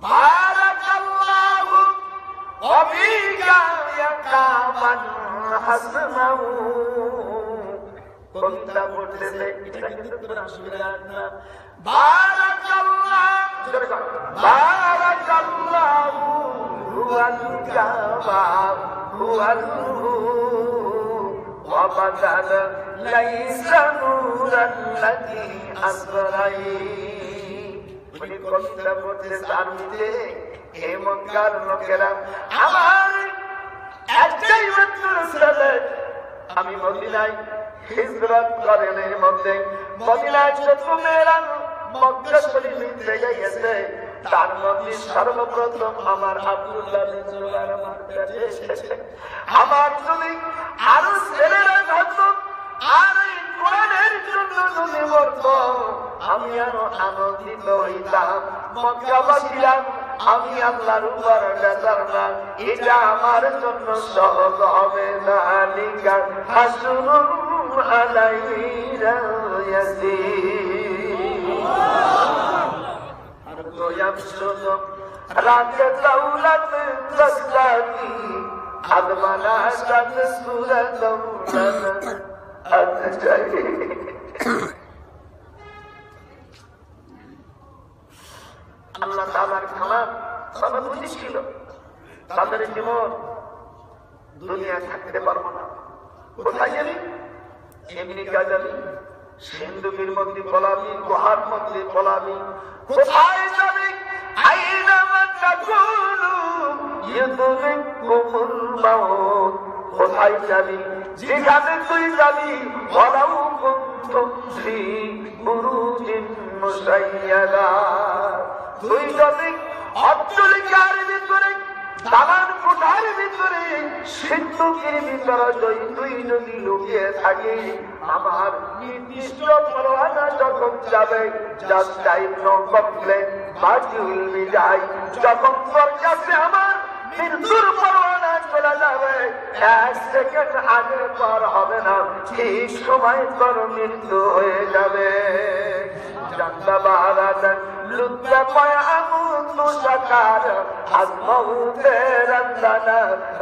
বারাকাল্লাহু ওয়াফিকা ইয়া কামান হাসনাহু। কবিতা পড়তেছে, এটা কিন্তু তোর অসুবিধা না। বারাকাল্লাহু হুয়াল কাবা হুয়াল্লাহু ওয়া বাদালা লাইসা নূরাল্লাযী আসরাই। উনি কবিতা পড়তেছে, তার মধ্যে হে মক্কার লোকেরা, আমার একটাই মাত্র ছেলে, আমি মদিনায় হিজরত করেন। এর মধ্যে মদিনায় যত মেয়েরা মক্কা শরীফ থেকে গেছে, তার মধ্যে সর্বপ্রথম আমার আব্দুল্লাহ বিন জুবাইর আমার কাছে এসেছে। আমার যদি আরো ছেলেরা থাকতো আর এই কোরআনের জন্য যদি মরতো, আমি আরো আনন্দিত হইতাম। মক্কাবাসীরা আমি আল্লাহর উপর বেজার না, এটা আমার জন্য সহজ হবে না। যালিকা হাসনুন আলাইনা ইয়াসির। আর গোয়াম শুনো রাত দৌলত তসলাকি আদমানা সাত সূরা দৌলত আতজাই। আল্লাহ তাআলার কালাম সর্বপ্রতি ছিল। তাদের জীবন দুনিয়া থাকতে পারবো না, কোথায় যাবি? আমেরিকা যাবি, সিন্ধুকের মধ্যে পলাবি, গুহার মধ্যে পলাবি, কোথায় যাবি? আইনামা তাকুনু ইউদরিকুমুল মাউত। কোথায় যাবি? যেখানে তুই যাবি, ওয়ালাউ কুনতুম ফি বুরুজিন মুশাইয়াদা। তুই যদি অট্টালিকার ভিতরে, দালান কোঠার ভিতরে, সিন্ধুকের ভিতরে তুই যদি লুকিয়ে থাকি, আমার নির্দিষ্ট পরোয়ানা যখন যাবে, জাস্ট টাইম নো কমপ্লেন বাজিউল বিদায়, যখন তোর কাছে আমার মৃত্যুর পরোয়ানা চলে যাবে, 1 সেকেন্ড আগে পার হবে না, ঠিক সময় তোর মৃত্যু হয়ে যাবে। জান্না বারাদান লুৎফা পায়ামুতু সাকার আজমাউতে রান্দানা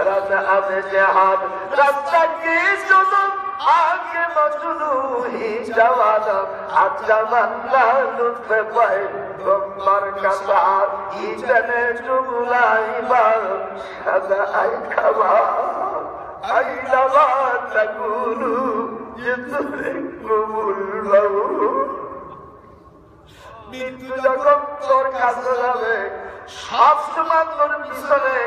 রাজা আবে জাহাদ রাস্তা কি শুধু আগে মজনু হি জওয়ানা আচ্ছা বান্দা লুৎফে পায় তোমার কাছে ইতনে জুমলাইবা সাদা আই খাবা আইলাবা তাকুলু ইতরিকুমুল মাউত। মৃত্যু যখন তোর কাছে যাবে, সবসময় তোর পিছনে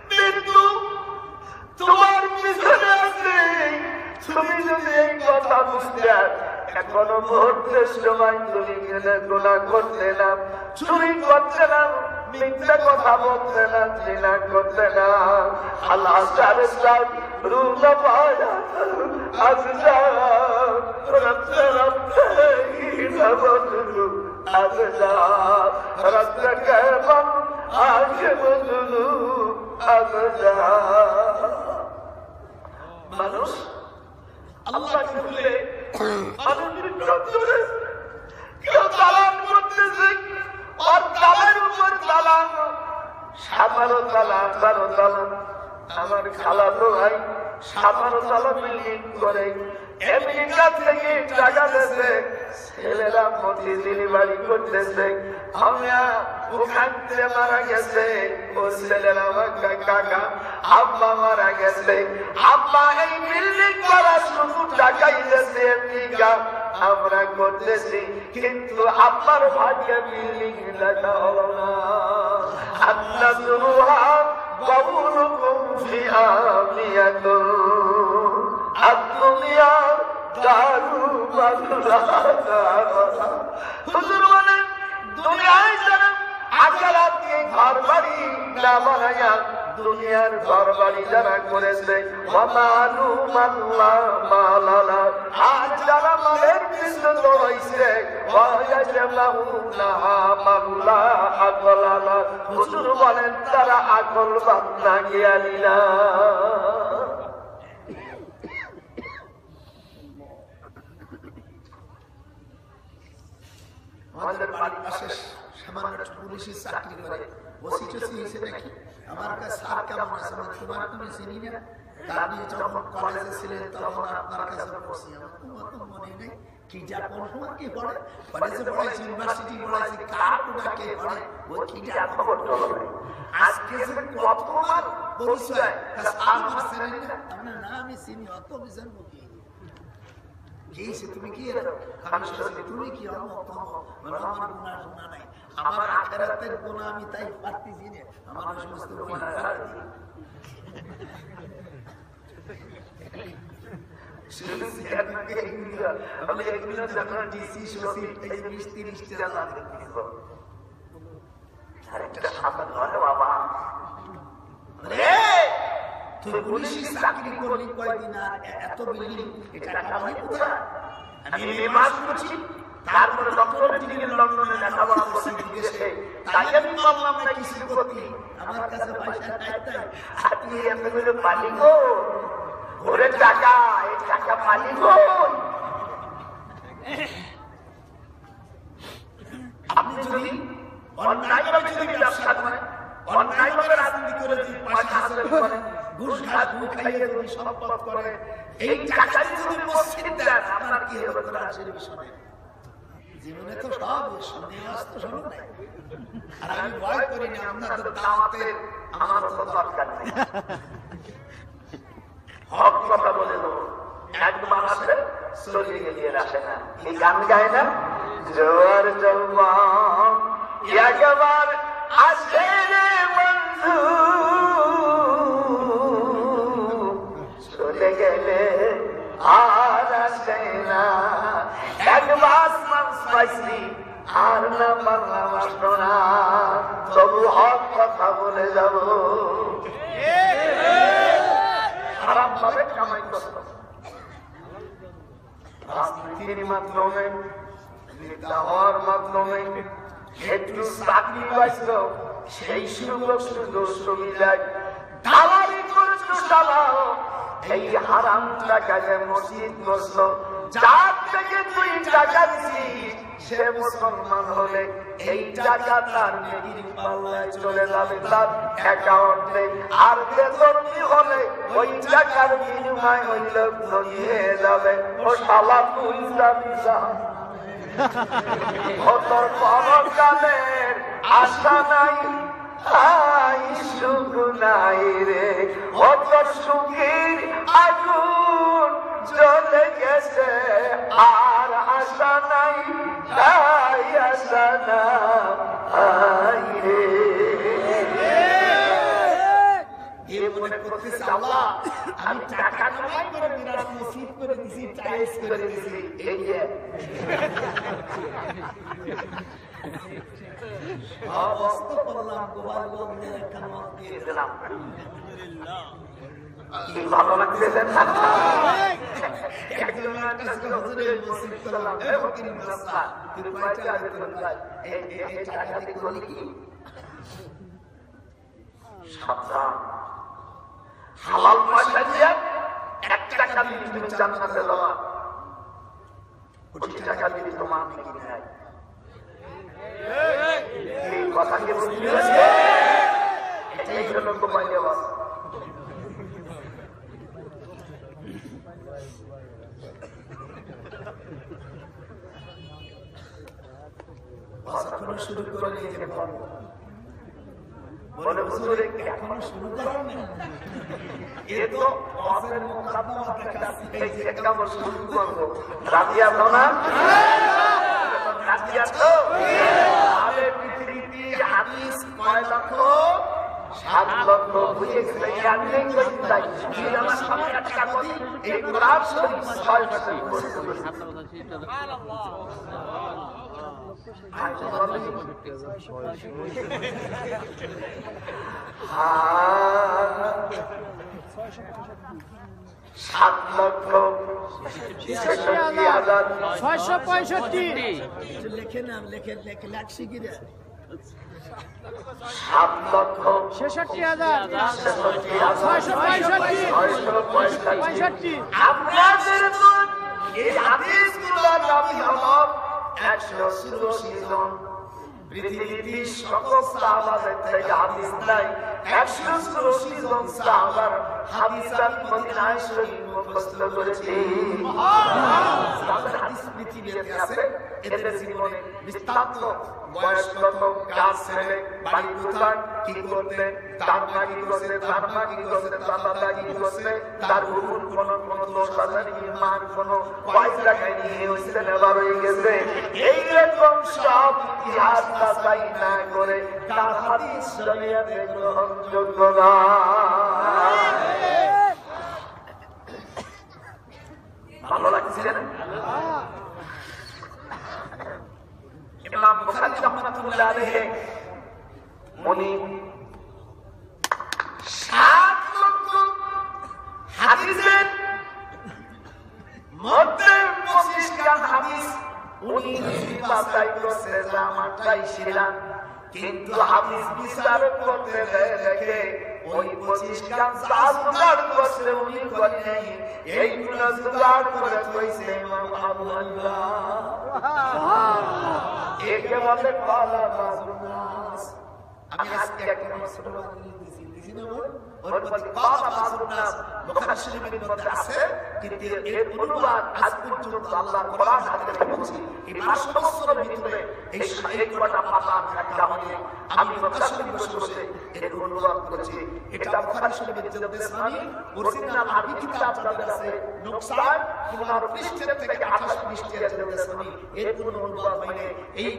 মৃত্যু তোমার পিছনে আছে। তুমি যদি এই কথা বুঝতে এখনো মুহূর্তের সময় তুমি গুনাহ করতে না, চুরি করতে না, মিথ্যা কথা বলতে না, জিনা করতে না। আল্লাহ সাহেব রুজা পায়া আজজা রব্বে রব্বে ইনাবদলু আজজা রব্বে কেবল আগে বদলু أبدا মানুষ আল্লাহকে ভুলে মানুষের চত্বরে কেউ দালান করতেছে আর দালানের উপর দালান সাতারো তালা 18 তালা আমার খালাতো ভাই 17 তালা বিল্ডিং করে আমেরিকা থেকে টাকা দিয়েছে ছেলেরা মতি ডেলিভারি করতেছে আমরা ওখান থেকে মারা গেছে ও ছেলেরা আমার কাকা আব্বা মারা গেছে আব্বা এই বিল্ডিং করার শুধু টাকাই দিয়েছে আমেরিকা আমরা করতেছি কিন্তু আব্বার ভাগ্যে বিল্ডিং লেখা হলো না আল্লাহ দুরুহা বাবুলুকুম ফিহা মিয়াতুন আদ-দুনিয়া দারু বাদলা হুজুর বলেন দুনিয়ায় যারা আখিরাতকে ঘর বাড়ি না বানায়া দুনিয়ার ঘর বাড়ি যারা করেছে মামালু মাল্লা মালালা আর যারা মালের পিছনে দৌড়াইছে ওয়াজালাহুনা মাল্লা আকলালা হুজুর বলেন তারা আকল বাদ না জ্ঞানী না আমাদের বাড়ির পাশে সামান্য পুলিশের চাকরি করে বসি টসি হয়েছে নাকি আমার কাছে স্যার কেমন আছে তোমার তুমি চিনি না আপনি যখন কলেজে ছিলেন তখন আপনার কাছে পড়ছি আমার তোমার তো মনে নেই কিটা কোন সময় কি পড়ে কলেজে পড়াইছি ইউনিভার্সিটি পড়াইছি কার কোটা কে পড়ে ওই কিটা খবর তো আজকে যে কতবার পরিচয় আমার চিনি না আমরা না আমি চিনি অত বিজান মুখী কেইছে তুমি কি আমি শুনছি তুমি কি আমার আমার গুনাহ শোনা নাই আমার আখিরাতের গুনাহ আমি তাই পারতেছি না আমার সমস্ত গুনাহ আমি এগুলো যখন ডিসি সসি এই 20-30 টাকা দিব আরেকটা সামনে ধরে বাবা রে তুই পুলিশের চাকরি করলি কয়দিন আর এত বিল্ডিং এটা কামাই কোথায় আমি নির্মাণ করছি তারপরে ডক্টরেট ডিগ্রি লন্ডনে লেখাপড়া করছি বিদেশে তাই আমি বললাম না কিছু করতে আমার কাছে পয়সা নাই তাই আপনি এমনি করে পালি গো ওরে টাকা এই টাকা পালি গো আপনি যদি অন্যায়ভাবে যদি ব্যবসা করেন অন্যায়ভাবে রাজনীতি করে যদি পয়সা হাসিল করেন ঘুষ ঘাস খাইয়ে যদি সম্পদ করে এই টাকা যদি মসজিদ দেন আপনার কি হবে তার আসলে বিষয় জীবনে তো সব সন্দেহ আসতো শুনুন নাই আর আমি ভয় করি না আপনাদের দাওয়াতে আমার তো দরকার নেই হক কথা বলে দেবো একবার আসে চলে গেলে আসে না এই গান গায় না জোয়ার জলবা একবার আসে রে বন্ধু চলে গেলে আর আসে না একবার পাইছি আর না পারলাম আসতো না তবু হক কথা বলে যাব খারাপ ভাবে কামাই করত রাজনীতির মাধ্যমে দেওয়ার মাধ্যমে একটু চাকরি পাইছ সেই সুযোগ সুবিধায় দালালি করছো চালাও এই হারাম টাকা যে মসজিদ করছো যার থেকে তুই টাকা দিছিস সে মুসলমান হলে এই টাকা তার নেকির পাল্লায় চলে যাবে তার অ্যাকাউন্টে আর বেতনই হলে ওই টাকার বিনিময় ওই লোক নিয়ে যাবে ও শালা তুই যাবি ও তোর পরকালের আশা নাই আই সুখ নাই রে ও তোর সুখের আগুন জ্বলে গেছে আর আশা নাই তাই আশা নাই রে মনে করতেছে আল্লাহ আমি টাকা কামাই করে বিরাট মসজিদ করে দিছি টাইলস করে দিছি এই যে অবস্থা করলাম গোপালগঞ্জের একটা মত দিয়ে দিলাম কি ভালো লাগতেছে না একজন কাছে হুজুরের মসজিদ করলাম এ ফকির মাসা তুই পাইটা এই টাকা দিয়ে করলি কি সাবধান হালাল পয়সা দিয়ে 1 টাকা দিয়ে তুমি জান্নাতে যাওয়া, কোটি টাকা দিয়ে তোমার কি নাই? এই কথা কি বুঝলেন? এই জন্য কোম্পানি আবার শুরু করে নিয়ে বলে হুজুর এখনো শুরু করেন এ তো ওয়াজের মুকাদ্দমা দেখাচ্ছি, এই যে কেমন শুরু করব। রাজি আছো না? রাজি আছো? আরে পৃথিবীতে হাদিস 9 লক্ষ 7 লক্ষ বুঝে গেছে, ইয়ানি কইতাই এই আমার সামনে একটা কথা, এই কোরআন শরীফ 6 বছর পড়তে সুবহানাল্লাহ। লেখে নাম লেখে লেখে লেখছি কি রে? 7,66,665 আপনাদের এই হাদিসগুলো দাবি হলো 184 জন। পৃথিবীতে সকল সাহাবাদের থেকে হাদিস নাই 184 জন সাহাবার হাদিস মদিনায় শরীফ মুখস্থ করেছে। তাদের হাদিস পৃথিবীতে আছে, এদের জীবনে বিস্তারিত বয়স কত, কাজ ছেলে, বাড়ি কোথায়, কি করতে, তার মা কি করতে, তার মা কি করতে, তার দাদা কি করতে, তার গুরুর কোন দোষ আছে নাকি, মার কোন পয়সা খাইনি হয়েছে নেবার হয়ে গেছে, এইরকম সব ইতিহাস যাচাই না করে তার হাদিস শরীয়তে গ্রহণযোগ্য না। ভালো লাগছে না? ইমাম বুখারী রাহমাতুল্লাহ আলাইহি উনি 7 লক্ষ হাদিসের মধ্যে 25 খান হাদিস উনি বাছাই করতে জামাটাই ছিলেন, কিন্তু হাদিস বিচার করতে দেখে ওই 25 খান জোগাড় করতে উনি করেন নাই, এইগুলো জোগাড় করে কইছে ইমাম আবু হানিফা। একে বলে কলা মাসুনাস। আমি আজকে একটা মাসুনা দিছি না, ওর মধ্যে কলা মাসুনাস বুখারী শরীফের মধ্যে আছে, কিন্তু এর অনুবাদ আজ পর্যন্ত আল্লাহর কোরআন হাদিসে পৌঁছে এই 5 বছরের ভিতরে এই কটা পাতা একটা হয়নি। আমি বুখারী শরীফ বসে এর অনুবাদ করেছি। এটা বুখারী শরীফের যে দেশমানি অরিজিনাল আরবি কিতাব যাদের আছে নুকসান 15 পৃষ্ঠা থেকে 28 পৃষ্ঠার যে দেশমানি এর কোন অনুবাদ হয়নি। এই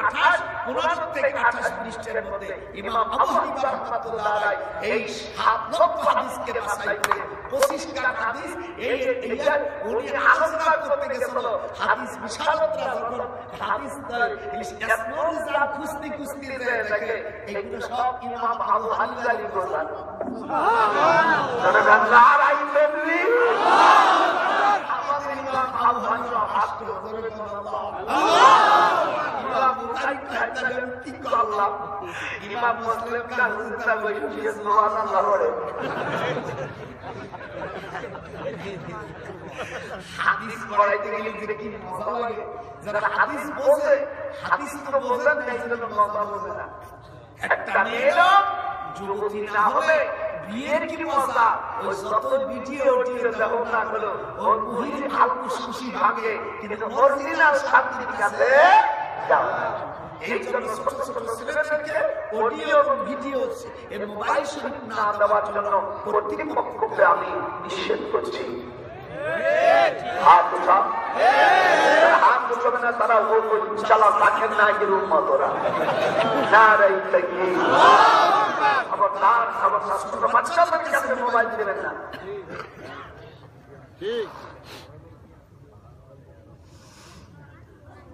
28 15 থেকে 28 পৃষ্ঠার মধ্যে ইমাম আবু হানিফা রাহমাতুল্লাহ আলাইহি এই 7 লক্ষ হাদিসকে বাছাই করে 25 খান হাদিস এইটা উনি আলোচনা করতে গেছিল। হাদিস বিশারদরা যখন হাদিস ইসমরুজা খুস্তি খুস্তি দেখে এগুলো সব ইমাম আবু হানিফা লিখেছেন। সুবহানাল্লাহ। নারায়ে তাকবীর। আমাদের ইমাম আবু হানিফা আসতো ইমাম বুখারী কাছে কি করলাম, ইমাম মুসলিম কা হুজুরটা বসে সুবহানাল্লাহ বলে হাদিস পড়াইতে গেলে যে কি মজা লাগে, যারা হাদিস বোঝে, হাদিস তো বোঝেন না, এই জন্য মজা বোঝে না। একটা মেয়ের যুবতী না হলে বিয়ের কি মজা, ওই যত ভিডিও দেখো না হলো ওর মুহির হালকু খুশি ভাগে, কিন্তু অরিজিনাল শান্তির কাছে যাও। এই জন্য ছোট ছোট ছেলেদেরকে অডিও এবং ভিডিও এর মোবাইল শরীফ না দেওয়ার জন্য কর্তৃপক্ষকে আমি নিষেধ করছি। হাত উঠা, হাত উঠবে না, তারা ও চালা রাখেন না এর উম্মত ওরা। নারায়ে তাকবীর। খবরদার খবরদার, ছোট বাচ্চাদের কাছে মোবাইল দেবেন না। ঠিক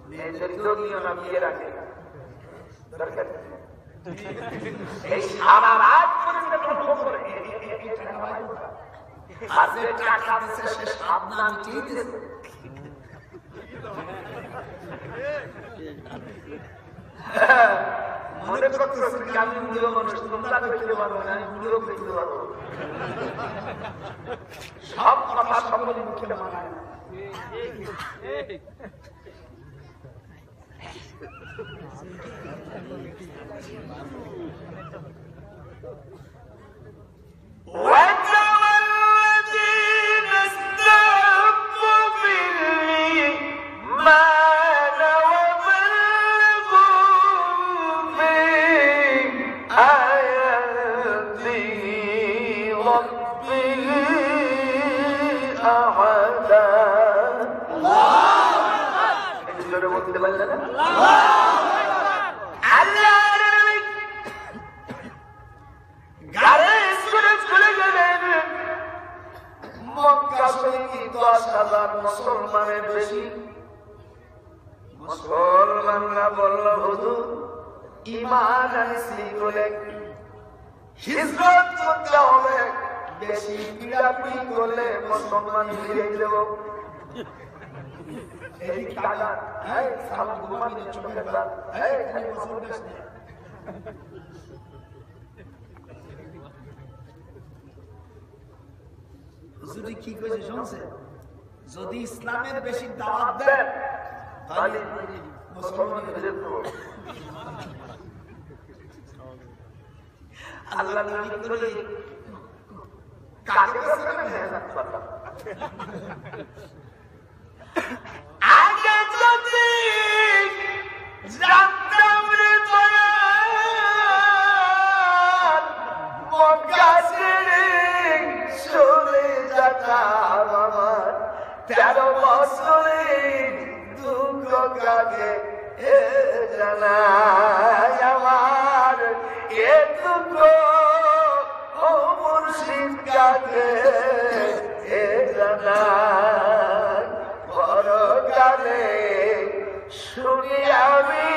মেয়েদের যদিও না বিয়ে রাখে দরকার, এই সারা রাত পর্যন্ত কষ্ট করে হাতে টাকা দিচ্ছে, সে সাবধান ঠিক দিচ্ছে। মনে করতেছ কি আমি মুড়িও মানুষ, তোমরা কইতে পারো না, আমি মুড়িও কইতে পারো। সব কথা সকলের মুখে মানায় না। মুসলমানের বেশি মুসলমানরা বলল হুজুর ঈমান আনছি বলে হিজরত করতে হবে, বেশি পিড়াপিড়ি করলে মুসলমান ফিরে দেব। এই কাকা এই সালাম ঘুমাতে চোখে রাত এই খালি মুসলমান হুজুরি কি কইছে শুনছে? যদি ইসলামের বেশি দাওয়াত দেন তাহলে মুসলমান হয়ে যাবে। আল্লাহ নবী করে কাকে বলছেন মেহনত করতে আগে যদি জানতাম রে দয়াল মক্কা ছেড়ে চলে যেতাম আমার 13 বছরের দুঃখ কাকে জানাই আমার এ দুঃখ ও মুর্শিদ কাকে জানাই পরকালে শুনি আমি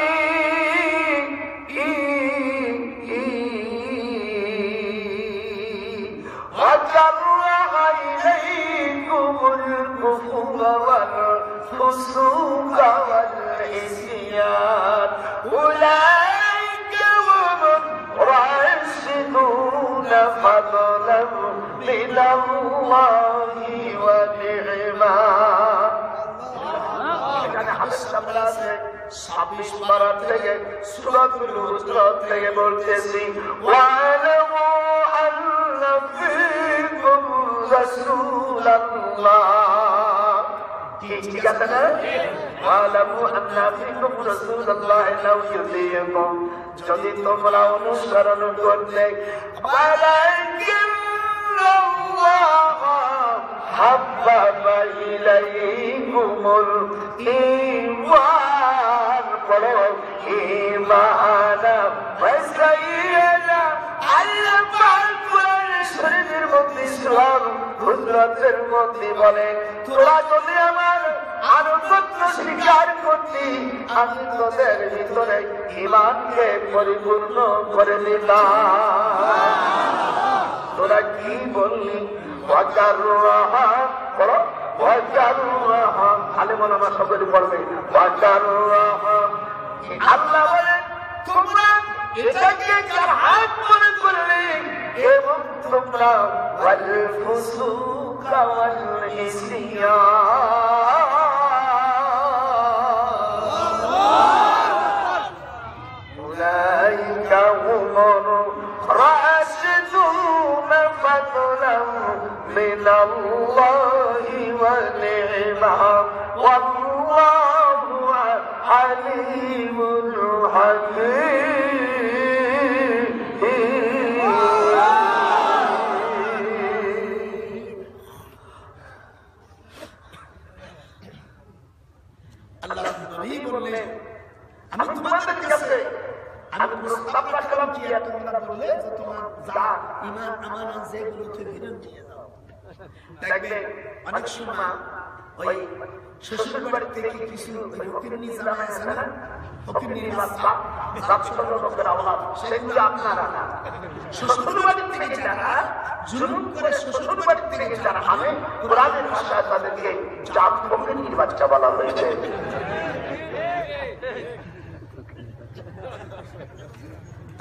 والفسوق والعصيان أولئك هم الراشدون فضلا من الله ونعما। এখানে হাদিস সামনে আছে 26 পারা থেকে সূরাতুল হুজরাত থেকে বলতেছি ওয়ালামু আন্না ফীকুম রাসূলুল্লাহ। ঠিক আছে না? ওয়ালামু আন্না ফীকুম রাসূলুল্লাহ লাউ ইউতিকুম, যদি তোমরা অনুসরণ করতে ওয়ালাকিন্নাল্লাহ হাব্বাবা ইলাইকুমুল ঈমান, বলো ঈমান ওয়াসাইয়ানা আল্লাহ পাক শরীরের মধ্যে ইসলাম হুজরাতের মধ্যে বলে তোরা যদি আমার আনুগত্য স্বীকার করতি আমি তোদের ভিতরে ঈমানকে পরিপূর্ণ করে দিতাম। তোরা কি বললি ওয়াকাররাহা, বলো ওয়াকাররাহা, আলে মোলামা সকলে পড়বে ওয়াকাররাহা। আল্লাহ বলেন তোমরা এটাকে কারহাত মনে করলে এবং তোমরা ওয়াল ফুসুক ওয়াল ইসিয়ান উলাইকা হুমুর রাশিদুন ফাদলান মিনাল্লাহি ওয়া নি'মা ওয়াল্লাহু আলিমুল হাকীম। আল্লাহ নবী বললেন আমি তোমাদের কাছে আমি প্রস্তাব রাখলাম কি তোমরা বলে যে তোমার জাত ঈমান আমানত যেগুলো থেকে ফিরে নিয়ে যাও। দেখবে অনেক সময় ওই শ্বশুর বাড়ি থেকে কিছু ফকিরনি জামা আছে না, ফকিরনি বাচ্চা ছোট লোকের আওলাদ, সেগুলো আপনারা না। শ্বশুর বাড়ি থেকে যারা জুলুম করে, শ্বশুর বাড়ি থেকে যারা আনে, কোরআনের ভাষায় তাদেরকে জাত ফকিরনির বাচ্চা বলা হয়েছে।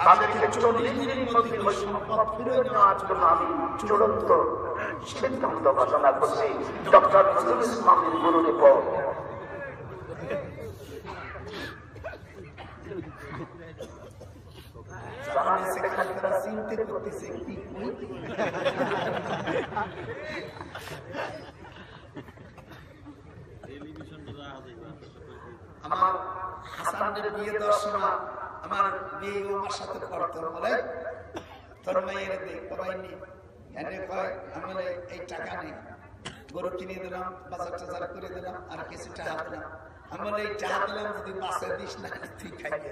তাদেরকে 40 দিনের মধ্যে ওই সম্পদ ফিরে নেওয়ার জন্য আমি চূড়ান্ত সিদ্ধান্ত ঘোষণা করছি। ডক্টর নজরুল ইসলামের গুরু রিপোর্ট। আমার হাসানের বিয়ে দেওয়ার সময় আমার বিয়ে আমার সাথে পড়তো, বলে তোর মেয়ের দেখতে এনে কয় আমার এই টাকা নেই, গরু কিনে দিলাম, বাজার টাজার করে দিলাম, আর কিছু টাকা দিলাম, আমার এই টাকা দিলাম যদি মাছে দিস না তুই খাইয়ে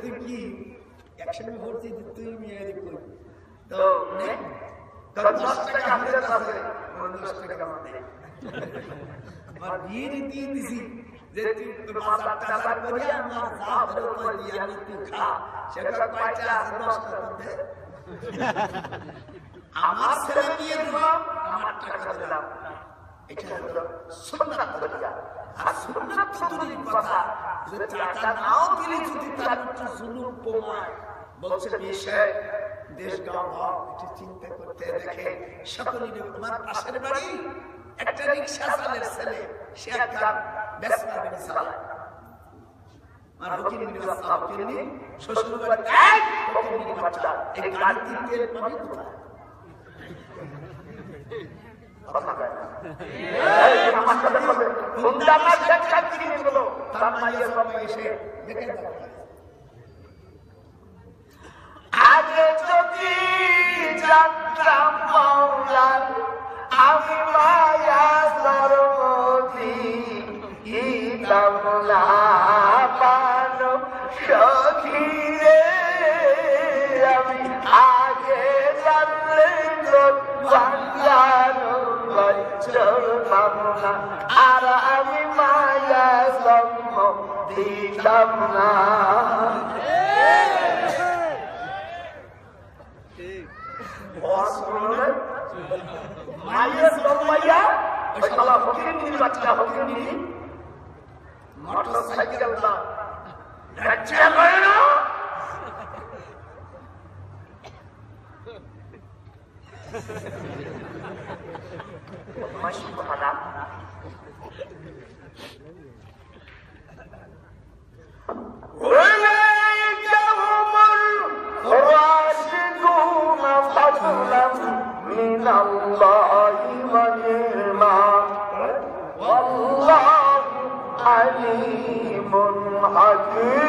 তুই কি একসঙ্গে ভর্তি তুই মেয়ের কই তো 10 টাকা ফেরত আছে, 10 টাকা মানে আমার বিয়ে দিয়ে দিছি যে তুই বাজার টাজার করে আমার যা ফেরত করে দিয়ে আমি তুই খা, সেটা কয়টা আছে 10 টাকা দে, আমার ছেলে বিয়ে দিলাম, আমার টাকা দিলাম, এটা হলো সুন্নাত তরিকা। আর সুন্নাত তরিকার কথা যে টাকা নাও দিলে যদি তার একটু জুলুম কমায়, বলছে বিষয় দেশ গাঁও ভাব একটু চিন্তা করতে দেখে সকলেই। আমার পাশের বাড়ি একটা রিক্সা চালের ছেলে, সে একটা বেসরা গাড়ি চালায়, আর হকিম নিবাস সাহেবকে নিয়ে শ্বশুর বাড়ি এক হকিম বাচ্চা এই গাড়ি তেল পানি কোথায় কথা কয় না, এই আমার সাথে বলে হুন্ডা না শেখার কিনে দিলো, তার মাইয়া সব এসে দেখে আগে যদি জানতাম মাওলার আমি মায়া সরমতি ইতাম না পানো সখী রে, আমি আগে জানলে বাংলানো চলতাম না, আর আমি মায়া সম দিতাম না। মাইয়া সমাইয়া ওই শালা ফকির নির বাচ্চা ফকির নির মোটরসাইকেল না রাজ্জা করে না, মাসি কথা من الله ونعما والله عليم حكيم।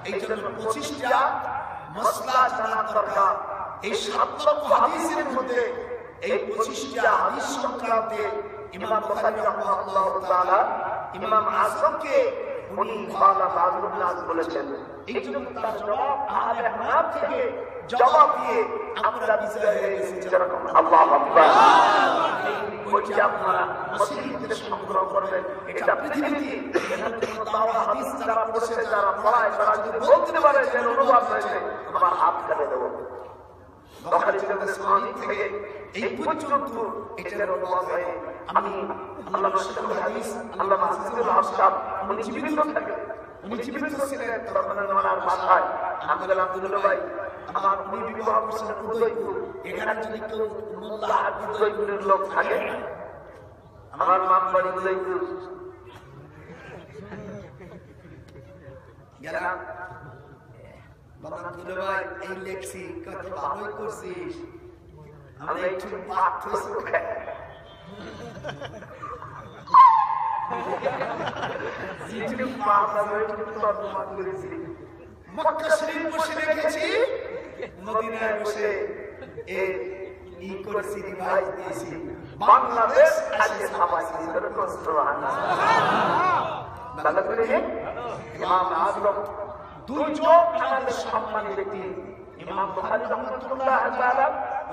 এই জন্য 25টা মসলা জানা দরকার। এই 7 লক্ষ হাদিসের মধ্যে এই 25টা হাদিস সংক্রান্তে ইমাম বুখারী রাহিমাহুল্লাহ তাআলা ইমাম আযমকে উনি খালা বাজরুল নাস বলেছেন। এই জন্য তার জবাব আহলে হানাফ থেকে জবাব দিয়ে আমরা বিজয় হয়ে গেছি। যেরকম আল্লাহু আকবার, ওইটা আপনারা মসজিদে সংগ্রহ করবেন। এটা পৃথিবীতে দাওয়া হাদিস যারা পড়ছে, যারা পড়ায়, তারা যদি বলতে পারে যে অনুবাদ হয়েছে, আমার হাত কেটে দেব। বুখারী শরীফ থেকে এই পর্যন্ত এটার অনুবাদ হয়ে আমি আল্লাহ রাসূলের হাদিস আল্লাহ মাসুদুল হাসাব উনি জীবিত থাকেন, উনি জীবিত ছিলেন তখন ওনার ভাষায় আমি বললাম আব্দুল্লাহ ভাই আমার উনি বিবাহ করেছেন উদয়পুর, এখানে যদি কেউ মোল্লা উদয়পুরের লোক থাকে, আমার মাম বাড়ি উদয়পুর, গেলাম বললাম আব্দুল্লাহ ভাই এই লেখছি কত ভালোই করছিস, আমরা একটু পাঠ হইছি মক্কা শরীফ বসে রেখেছি, মদিনায় বসে ই করেছি, রিভাইজ দিয়েছি, বাংলাদেশ আজকে ছাপাইছি। ইমাম আজম দুইজন আমাদের সম্মানী ব্যক্তি, ইমাম বুখারী রাহমাতুল্লাহ তাআলা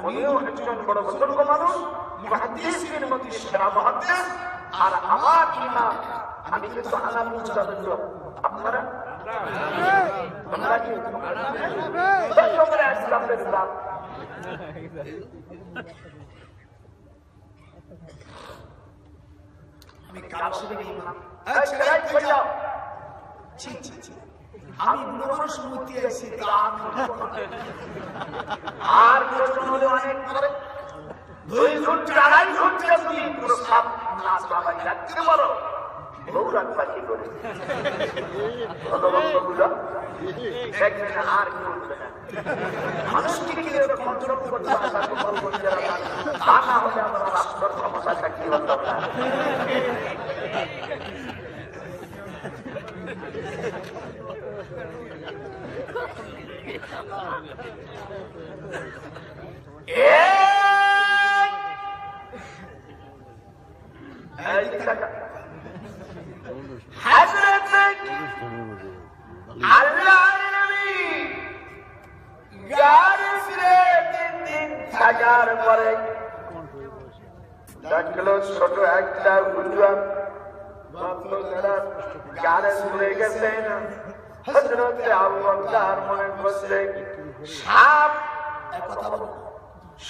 উনিও একজন বড় বুজুর্গ মানুষ, মুহাদ্দিসের মধ্যে সেরা মুহাদ্দিস। আর আমার ইমাম আমি কিন্তু হানাফি মাযহাবের লোক, আপনারা আমরা কি সকলে আসলামের ইসলাম তুমি কারো সাথে ইমান আমি বুড়ো মানুষ মূর্তি আইছি আর প্রশ্ন হলো অনেক পরে 2 ঘন্টা 2.5 ঘন্টা তুমি প্রস্তাব না চালাই রাখতে পারো বৌরাত পাখি করে ভগবন্তগুলো দেখবেন আর কি উঠবে না মানুষকে কিভাবে কন্ট্রোল করতে হয় তাকে বল করতে হয় তা না হলে আমরা রাষ্ট্রের ক্ষমতা চাকরি হতাম না আল্লাহর নবী গাড়ি ফিরে 3 দিন থাকার পরে দেখলো ছোট একটা গুজরা গাড়ি ঘুরে গেছে হযরতে আবু বকর মনে করছে সাপ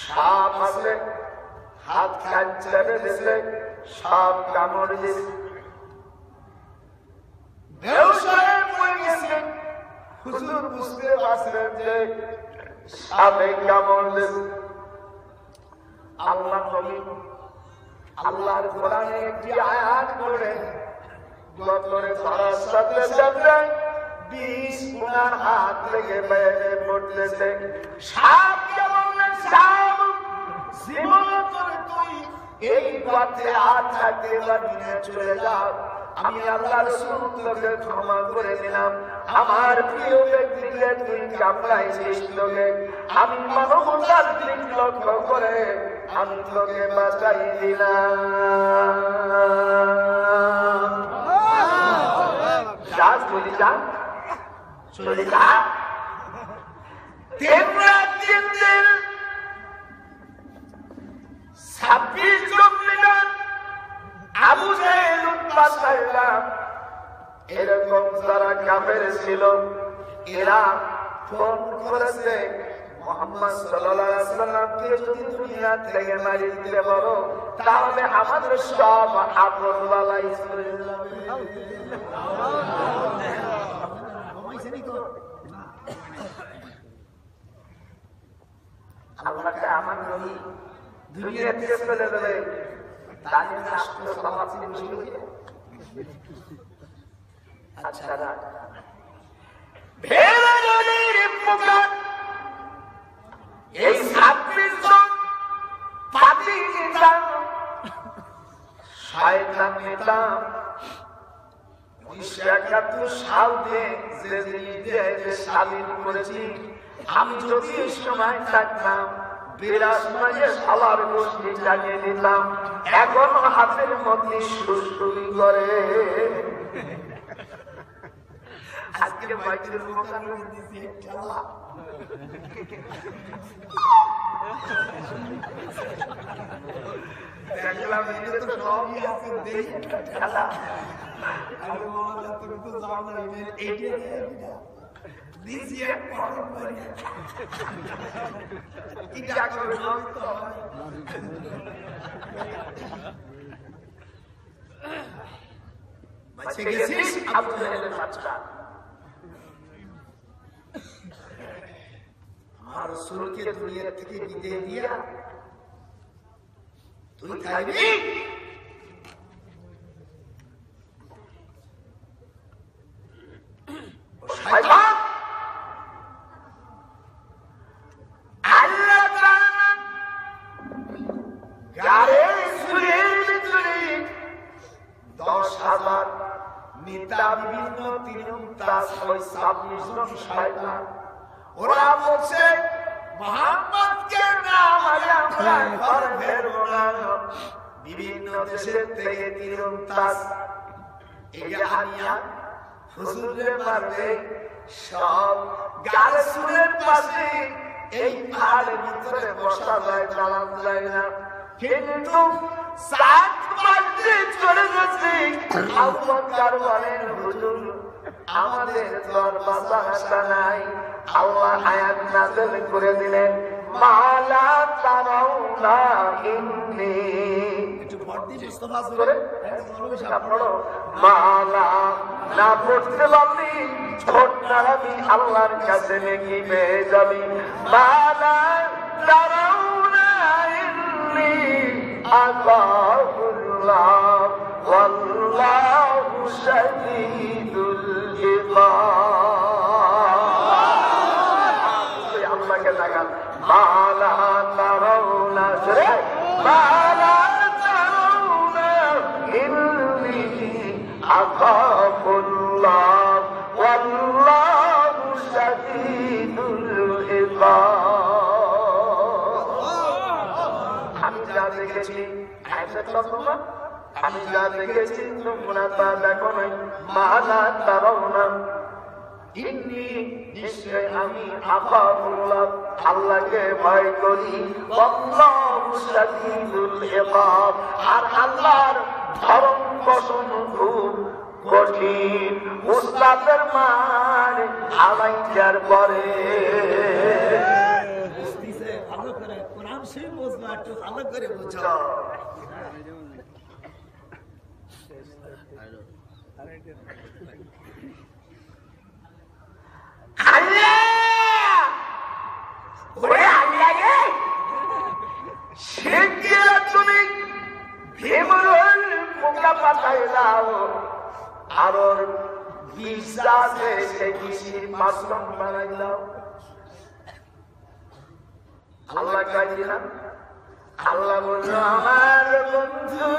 সাপ আছে হাত কাটতে দিয়েছে সাপ কামড় দিয়েছে ব্যবসায় পড়ে গেছে হুজুর বুঝতে পারছেন যে সাপে কামড় দিয়েছে আল্লাহ নবী আল্লাহর কোরআনে একটি আয়াত পড়ে গতরে ধরার সাথে সাথে 20 গুনার হাত লেগে বাইরে পড়তেছে সাপ কামড়ে সাপ জীবন করে তুই এই পথে হাত রাখতে পারবি না চলে যাও আমি আল্লাহ রাসূল তোকে ক্ষমা করে দিলাম আমার প্রিয় ব্যক্তিকে তুই কামড়াইছিস তোকে আমি মানবতার দিক লক্ষ্য করে আমি তোকে বাঁচাই দিলাম যা চলে যা চলে যা 3 রাত 3 দিন 26 কিলোমিটার আবু জাহেল উৎপাত করলাম এরকম যারা কাফের ছিল এরা ফোন করেছে মুহাম্মদ সাল্লাল্লাহু আলাইহি ওয়াসাল্লামকে যদি দুনিয়া থেকে মারি দিতে পারো তাহলে আমাদের সব আপন বালাই চলে যাবে আল্লাহকে আমার নবী দুনিয়া থেকে চলে যাবে দানির রাষ্ট্র সমাপ্তি শুরু হয়ে আচ্ছা না ভেড়ার মুখার এই 26 জন পাপী নেতা শয়তান নেতা 1971 সালে যে জিনিস স্বাধীন করেছি আমি যদি সময় থাকতাম বিরাজমানের সালার গোষ্ঠী চালিয়ে দিতাম এখন হাতের মধ্যে সুরসুরি করে আজকে বাইকের মোকাবিলা দিয়েছি খেলা দেখলাম এটা তো সবই আছে দেখ খেলা আমি বললাম তুমি তো জানো না এইটা দিছি এক পরম বাড়ি কি ডাকো নষ্ট বাচ্চা গেছিস আবু জাহেলের বাচ্চা আমার রাসূলকে দুনিয়া থেকে বিদায় দিয়া তুই খাইবি শয়তান আল্লাহ তাআলা গারে সুরের ভিতরে 10,000 নেতা বিভিন্ন তিরুমতাজ ওই 26 জন শয়তান ওরা বলছে মুহাম্মদকে না মারলে আমরা ঘর ফেরবো না বিভিন্ন দেশের থেকে তিরুমতাজ এগিয়ে হুজুরে মারবে সব গারে সুরের পাশে এই পাহাড়ের ভিতরে বসা যায় চালান যায় না কিন্তু 7 মাসে চলে গেছে আবু বকর বলেন হুজুর আমাদের দরবাজা নাই আল্লাহ আয়াত নাযিল করে দিলেন মালা তারাউনা ইন্নী একটু পড়দি মুস্তাফা জোরে আপনারা মালা না পড়তে পারলি ছোট নারাবি আল্লাহর কাছে নাকি পেয়ে যাবি মালা তারাউনা ইন্নী আযাবুল্লাহ ওয়াল্লাহু শাদীদুল ইকাব আল্লাহকে লাগান মালা তারাউনা রে মালা তারাউনা ইন্নী আযাবুল্লাহ ওয়াল্লাহু শাদীদুল ইকাব আমি যা দেখেছি আমি যা দেখেছি তোমরা তা দেখো নাই মালা তারাউনা ইন্নী নিশ্চয় আমি আখাফুল্লাহ আল্লাহকে ভয় করি আল্লাহু শাদীদুল ইকাব আর আল্লাহর ধরম কসম খুব কঠিন উস্তাদের মান আলাইজার পরে বুঝতিছে ভালো করে কোরআন শরীফ বুঝবা একটু ভালো করে বুঝো তুমি ভীমরুল পোকা পাতায় দাও আর ওর বিশ্বাসে সেই কৃষির মাশরুম বানাই দাও আল্লাহ কাজী না আল্লাহ বলল আমার বন্ধু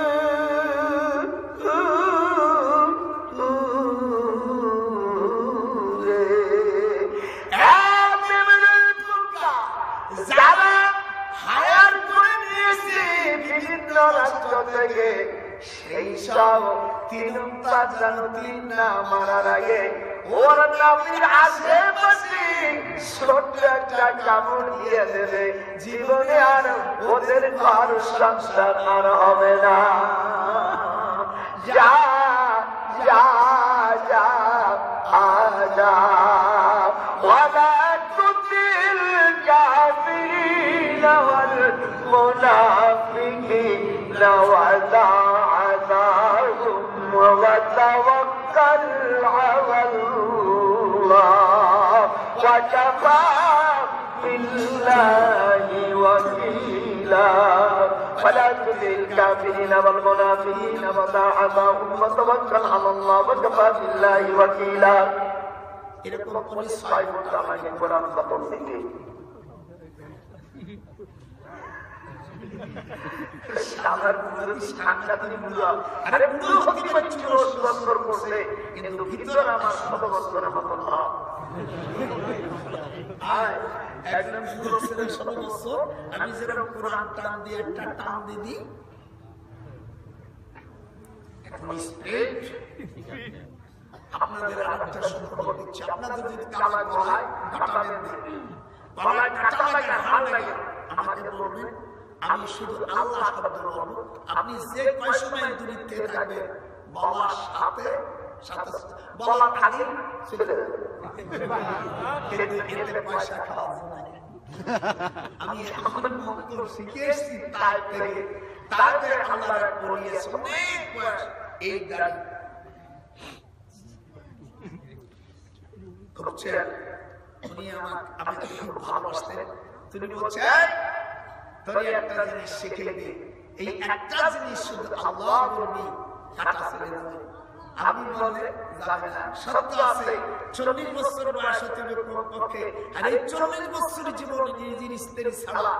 যারা হায়ার করে নিয়েছে বিভিন্ন রাষ্ট্র থেকে সেই সব তিন না মারার আগে ওর নামের আশেপাশে ছোট্ট একটা কামড় দিয়ে দেবে জীবনে আর ওদের ঘর সংসার আর হবে না যা যা যা আজা ওয়ালা তুতিল কাফিরিনা ওয়াল মুনাফিকিনা ওয়াদা'আহুম ওয়া তাওয়াক্কাল আলাল্লাহ ওয়া কাফা বিল্লাহি ওয়াকিলা ولا تطع الكافرين والمنافقين ودعهم وتوكل على الله وكفى بالله وكيلا এরকম পুলিশ ভাই বলতে আমাকে কোরআন খতম থেকে আমার পুরো সাংঘাতিক মুলা আরে পুরো ক্ষতি পাচ্ছি বছর করছে কিন্তু ভিতরে আমার শত বছরের মতো না একদম শুরু ছিল 16 বছর আমি যেরকম কোরআন টান দিয়ে একটা টান দিদি এখন স্ট্রেট আপনাদের আরেকটা খবর দিচ্ছি আপনাদের যদি কালা গলায় কাটা লাগে হাড় লাগে আমাকে বলবেন আমি শুধু আল্লাহ শব্দ বলবো আপনি যে কয় সময় দূরত্বে থাকবেন বাবার সাথে বলা খালি ছেড়ে দেবেন এতে পয়সা খাওয়া যায় আমি এখন মন্ত্র শিখে এসেছি তারপরে আল্লাহ পড়িয়েছে অনেক বয়স এই গাড়ি উনি আমাকে খুব ভালোবাসতেন তিনি বলছেন তোর একটা জিনিস শিখে দে এই একটা জিনিস শুধু আল্লাহ বলবি কাটা ছেড়ে যাবে আমি বলে যাবে না সত্য আছে 40 বছর বয়স তুমি পক্ষে আর এই 40 বছর জীবন নিজের স্ত্রী ছাড়া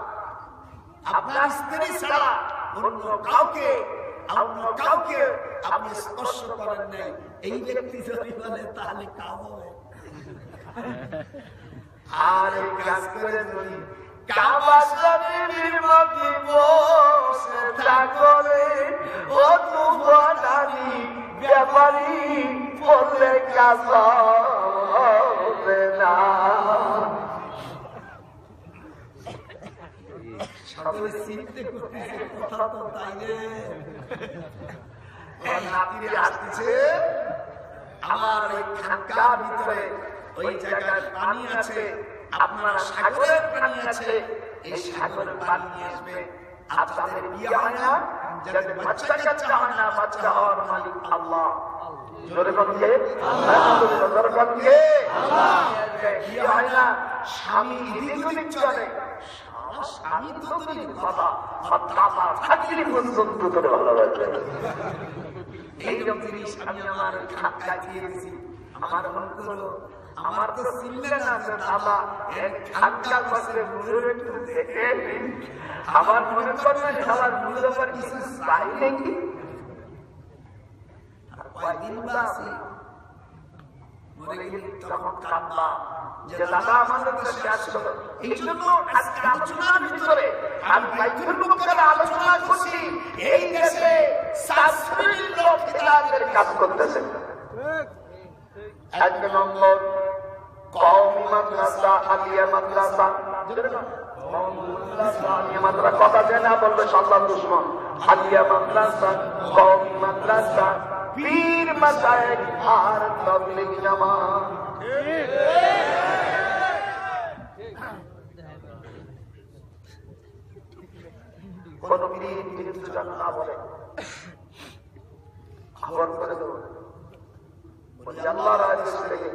আপনার স্ত্রী ছাড়া অন্য কাউকে আপনি স্পর্শ করেন নাই এই ব্যক্তি যদি বলে তাহলে কাম হবে আর কাজ করে যদি কাবা শরীফের মধ্যে বসে থাকলে ও তুফানি ব্যাপারী বললে কাজ হবে না সকলে চিন্তা করতেছে কথা তো তাই নাতিরে আসতেছে আমার ওই খানকার ভিতরে ওই জায়গায় পানি আছে আপনারা সাগরের পানি আছে, এই সাগরের পানি নিয়ে আসবে। আর তাদের বিয়ে হয় না, যাদের বাচ্চা কাচ্চা হয় না, বাচ্চা হওয়ার মালিক আল্লাহ। জোরে বলছে আল্লাহ, জোরে বলছে আল্লাহ। বিয়ে হয় না, স্বামী এদিক ওদিক চলে, স্বামী তো দূরের কথা, বাবা চাকরি পর্যন্ত ধরে ভালোবাসে। এইরকম জিনিস আমি আমার খাতায় দিয়েছি। আমার মনে করো, আমার তো চিনলে না যে বাবা এক খাতা পাশে হুজুর একটু দেখে, আমার মনে করবে সবার হুজুর আবার কিছু চাই নাকি। কয়দিন বা আছি, মরে গেলে তখন কাঁদবা যে দাদা আমাদের শেষ হলো। এই জন্য আজকে আলোচনার ভিতরে আমি বাইতুল মুকাদ্দাসে আলোচনা করছি। এই দেশে 4 শ্রেণীর লোক খিলাফের কাজ করতেছে। এক নম্বর কওমি মাদ্রাসা, আলিয়া মাদ্রাসা। মাদ্রাসা কথা জানা বলবে সাল্লাহ দুশ্মন। আলিয়া মাদ্রাসা, কওমি মাদ্রাসা, পীর মাসায়েক আর তাবলীগ জামাত। কোন পীর বিরুদ্ধে যেন না বলে, খবর করে দেব। আল্লাহর আদেশ থেকে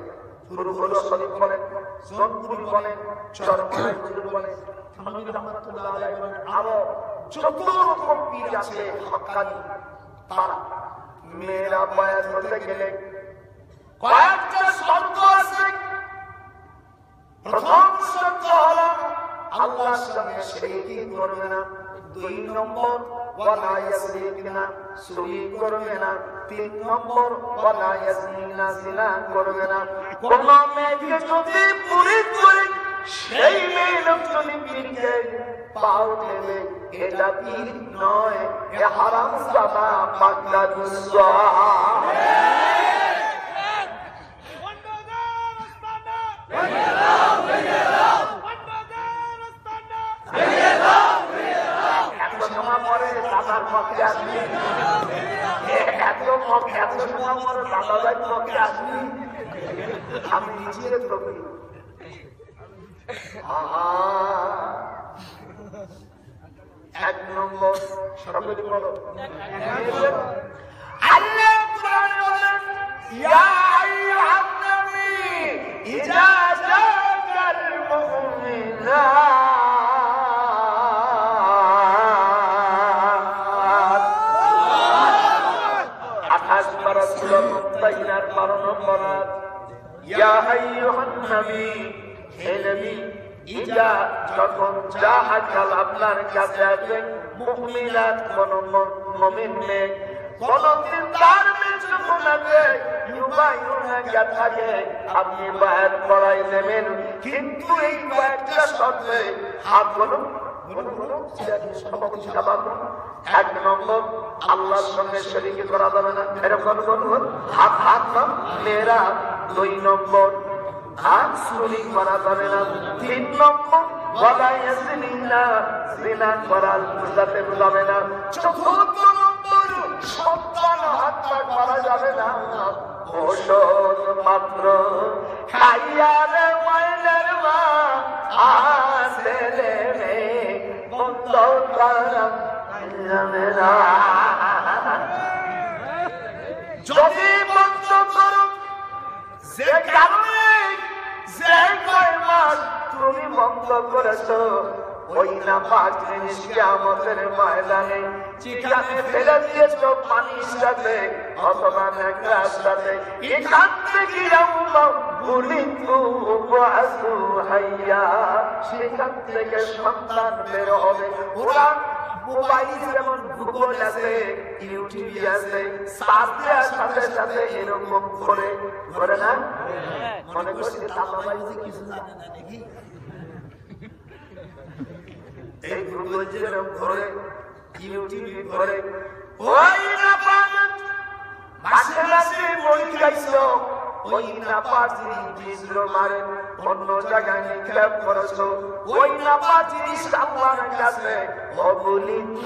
শুরু হলো শরীফ বলেন, সোনপুর বলেন, চরমায় হুজুর বলেন, থানভী রহমাতুল্লাহ আলাইহি বলেন, আরো যত রকম পীর আছে হক্কানি, তারা মেয়েরা বায়াত হতে গেলে কয়েকটা শর্ত আছে। প্রথম শর্ত হলো আল্লাহর সঙ্গে শিরক করবে না। 2 নম্বর ওয়ালা ইয়াসরিকনা, চুরি করবে না। 3 নম্বর ওয়ালা ইয়াজনিনা, জিনা করবে না। কোন মেয়েকে যদি পুরীত করে সেই মেয়ে লোক যদি পীরকে পাও দেবে, এটা পীর নয়, এ হারাম জাদা পাক্কা দুশ্মন। দাদার পক্ষে আসবি, এত সময় পরে দাদা ভাই পক্ষে আসবি, আমি নিজের ছবি। এক নম্বর সকলে বলো, আল্লাহ কুরআনে বলেন, ইয়া আইয়ুহান নবী ইজা জাকাল মুমিনা আপনার কাছে আসবে মুমিনাত, কোন মুমিন মেয়ে, কোন দিনদার মেয়ে যখন আসবে, ইউবাইউনাকা থাকে, আপনি বায়াত করাই দেবেন, কিন্তু এই কয়েকটা শর্তে হাত বলুন। এক নম্বর আল্লাহর সঙ্গে শরীক করা যাবে না, এরকম বলুন, হাত হাত না মেয়েরা। 2 নম্বর হাত চুরি করা যাবে না। 3 নম্বর ওয়ালা ইয়াজনিনা, জিনা করা যাতে যাবে না। 4 নম্বর সন্তান হত্যা করা যাবে না। ওষুধ মাত্র খাইয়ারে মাইলের মা আসলে রে বন্ধ করা যাবে না। যদি বন্ধ করো, যে কারণে যে কয় মাস তুমি বন্ধ করেছো, ওই না পাক জিনিস কিয়ামতের ময়দানে যেখানে ফেলে দিয়েছো পানির সাথে অথবা নেকড়ার সাথে, এখান থেকে সেখান থেকে সন্তান বের হবে। ওরা মোবাইল যেমন গুগল আছে, ইউটিউব আছে, সার্চ দেওয়ার সাথে সাথে এরকম করে না, মনে করছি কিছু জানে না নাকি। এই গুগল যেরকম করে, ইউটিউব করে, ওই না পাগল বাসে বই খাইছো, ওই না পাজি জিনিস মারে অন্য জায়গায় নিক্ষেপ করেছো, ওই না পাজি আল্লাহর কাছে অবলিত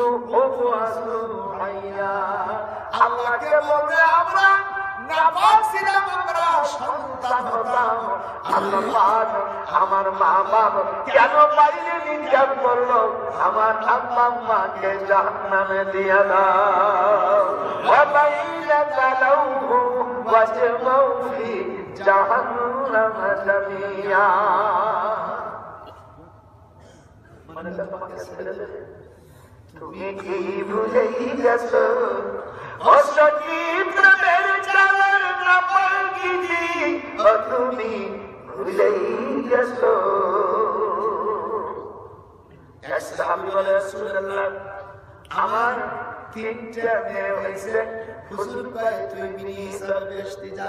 আল্লাহকে বলবে আমরা নাপাক ছিলাম আমরা সন্তান হতাম আল্লাহ পাক আমার মা বাপ কেন বাইরে নিক্ষেপ করলো আমার আব্বা আম্মাকে জাহান্নামে দিয়ে দাও ওয়াবাইলা তালাউহু ওয়াজমাউ ফি জাহান্নাম জামিয়া মানে তোমাকে ছেড়ে দেবে তুমি কি ভুলেই গেছো অসখী প্রেমের চালার নাপাকিনি ও তুমি ভুলেই গেছো এক সাহাবী বলে রাসূলুল্লাহ আমার তিনটা মেয়ে হয়েছে হুজুর কয় তুই বিনি হিসাবে বেহেশতে যা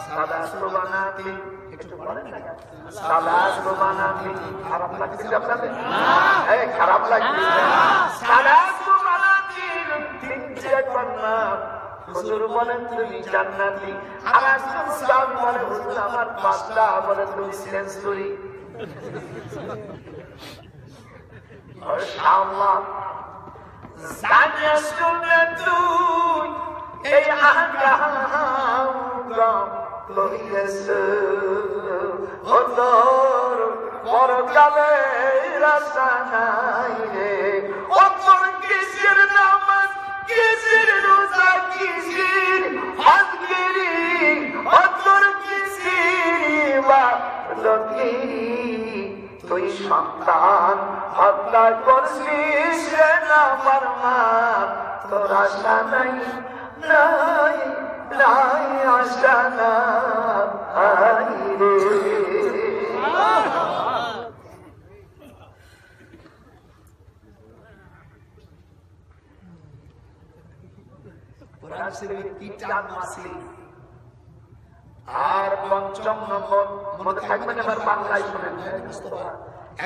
সালাত বানাতি একটু বলেন না সালাত বানাতি খারাপ লাগছে আপনাদের এই খারাপ লাগছে সালাত বানাতি তিনটা কন্যা হুজুর বলেন তুমি জান্নাতি আমার সুসান বলে হুজুর আমার পাঁচটা বলে তুমি সেঞ্চুরি মাশাআল্লাহ জানিয়ে শুনে তুই এই আহকাম লইয়েছে ও তোর পরকালে রাস্তা নাই রে ও তোর কিসের নামাজ কিসের রোজা কিসের হজগিরি ও তোর কিসের ইবাদতি তুই সন্তান হত্যা করছিস না ফরমান তোর আশা নাই নাই নাই আশা নাই রে কোরআন শরীফে তিনটা মাসি আর পঞ্চম নম্বর মনে থাকবেন এবার বাংলায় শুনেন